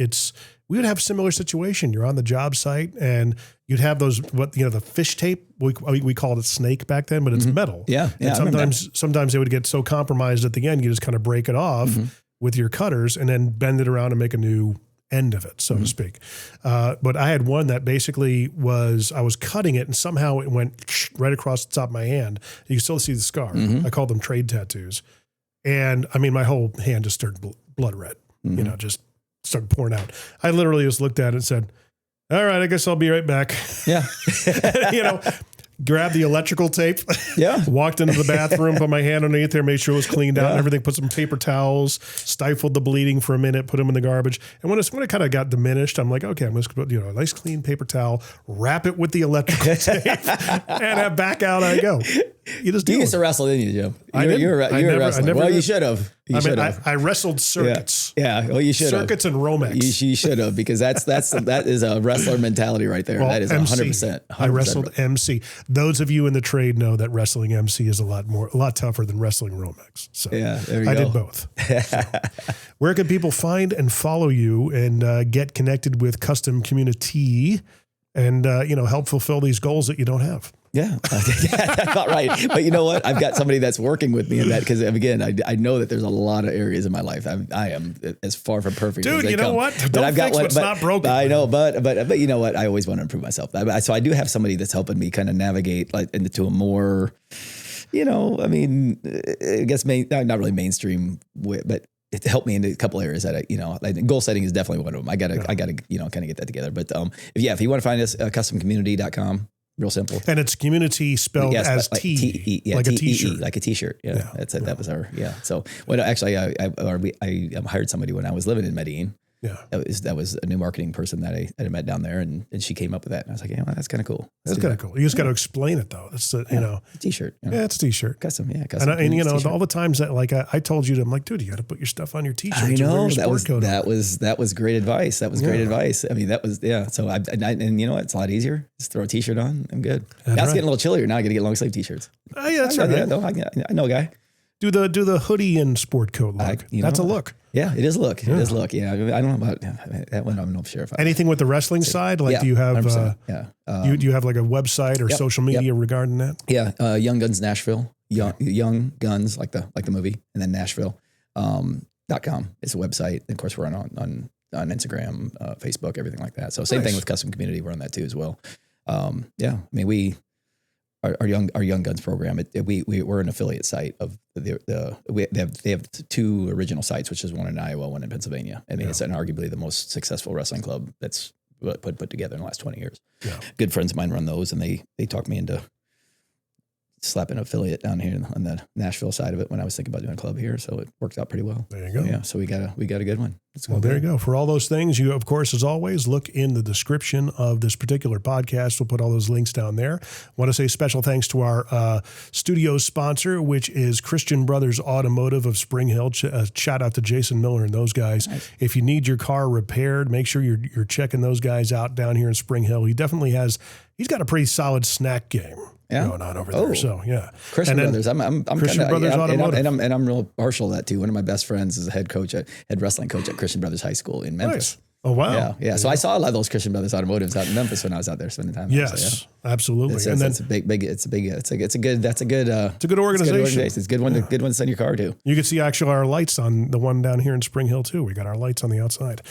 we would have a similar situation. You're on the job site and you'd have those, the fish tape, we called it snake back then, but it's metal. Yeah. And sometimes they would get so compromised at the end, you just kind of break it off with your cutters and then bend it around and make a new end of it, so to speak. But I had one that basically I was cutting it and somehow it went right across the top of my hand. You can still see the scar. I call them trade tattoos. And my whole hand just started blood red, just started pouring out. I literally just looked at it and said, all right, I guess I'll be right back. Yeah. Grabbed the electrical tape, walked into the bathroom, put my hand underneath there, made sure it was cleaned out and everything, put some paper towels, stifled the bleeding for a minute, put them in the garbage. And when it kind of got diminished, I'm like, okay, I'm just going to put a nice clean paper towel, wrap it with the electrical tape, and back out I go. You used to wrestle, didn't you, Jim? You're a wrestler. Well, you should have. I wrestled circuits. Yeah. Well, you should have. Circuits and Romex. You should have, because that is a wrestler mentality right there. Well, that is 100%. I wrestled MC. Those of you in the trade know that wrestling MC is a lot tougher than wrestling Romex. So there you I go. did both. So, where can people find and follow you and get connected with Custom Community and help fulfill these goals that you don't have? Yeah, that's not right. But you know what? I've got somebody that's working with me in that, because again, I know that there's a lot of areas in my life I am as far from perfect. Dude, as they you know come. what? But Don't I've got fix one, what's not broken. I know, but you know what? I always want to improve myself. So I do have somebody that's helping me kind of navigate into a more, I guess not really mainstream way, but it helped me in a couple areas that goal setting is definitely one of them. I gotta kind of get that together. But if you want to find us, customcommunity.com. Real simple. And it's community spelled as T, like a T-shirt. Like a T-shirt. Yeah. That's it. That was our, So, actually, I hired somebody when I was living in Medellin. Yeah. That was a new marketing person that I met down there, and she came up with that. And I was like, yeah, well, that's kind of cool. That's kind of cool. You just got to explain it though. That's t-shirt. Yeah, it's a t-shirt. Custom. And all the times that I told you, I'm like, dude, you got to put your stuff on your t-shirt. I know that was great advice. That was great advice. I mean, that was, So and you know what? It's a lot easier. Just throw a t-shirt on. I'm good. Now it's getting a little chillier. Now I got to get long sleeve t-shirts. Yeah, that's right. I know a guy. Do the hoodie and sport coat look. That's a look. Yeah, it is a look. It is a look. Yeah, I don't know about that one. I'm not sure if anything with the wrestling side. Like, do you have? Do you have like a website or social media regarding that? Yeah, Young Guns Nashville. Young Guns, like the movie, and then Nashville.com is the website. And of course, we're on Instagram, Facebook, everything like that. So same thing with Custom Community. We're on that too as well. I mean, Our Young Guns program. We're an affiliate site of they have two original sites, which is one in Iowa, one in Pennsylvania. I mean, it's arguably the most successful wrestling club that's put together in the last 20 years. Yeah. Good friends of mine run those, and they talked me into slapping an affiliate down here on the Nashville side of it when I was thinking about doing a club here. So it worked out pretty well. There you go. Yeah. So we got a good one. Well, there you go. For all those things, you, of course, as always, look in the description of this particular podcast. We'll put all those links down there. I want to say special thanks to our studio sponsor, which is Christian Brothers Automotive of Spring Hill. Shout out to Jason Miller and those guys. Nice. If you need your car repaired, make sure you're checking those guys out down here in Spring Hill. He's got a pretty solid snack game. Going on over there. So Christian Brothers. I'm Christian Brothers Automotive, and I'm real partial to that too. One of my best friends is a head wrestling coach at Christian Brothers High School in Memphis. Nice. Oh wow! Yeah. So I saw a lot of those Christian Brothers Automotives out in Memphis when I was out there spending time. Yes, absolutely. It's a good organization. It's a good one to send your car to. You can see actually our lights on the one down here in Spring Hill too. We got our lights on the outside,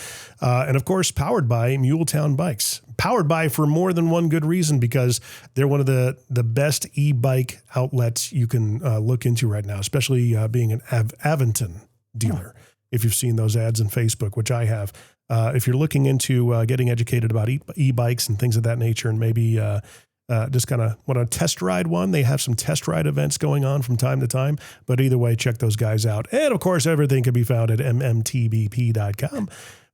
and of course powered by Muletown Bikes. Powered by for more than one good reason, because they're one of the best e-bike outlets you can look into right now, especially being an Aventon dealer. If you've seen those ads on Facebook, which I have, if you're looking into getting educated about e-bikes and things of that nature, and maybe just kind of want to test ride one, they have some test ride events going on from time to time. But either way, check those guys out. And of course, everything can be found at mmtbp.com.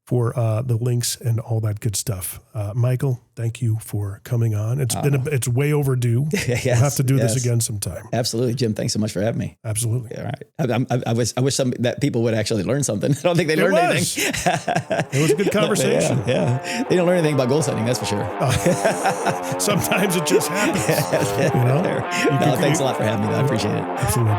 for the links and all that good stuff. Michael, thank you for coming on. It's way overdue. Yes, we'll have to do this again sometime. Absolutely, Jim. Thanks so much for having me. Absolutely. All right. I wish that people would actually learn something. I don't think they learned anything. It was a good conversation. Yeah. They don't learn anything about goal setting, that's for sure. Sometimes it just happens. Thanks a lot for having me. I appreciate it. Absolutely.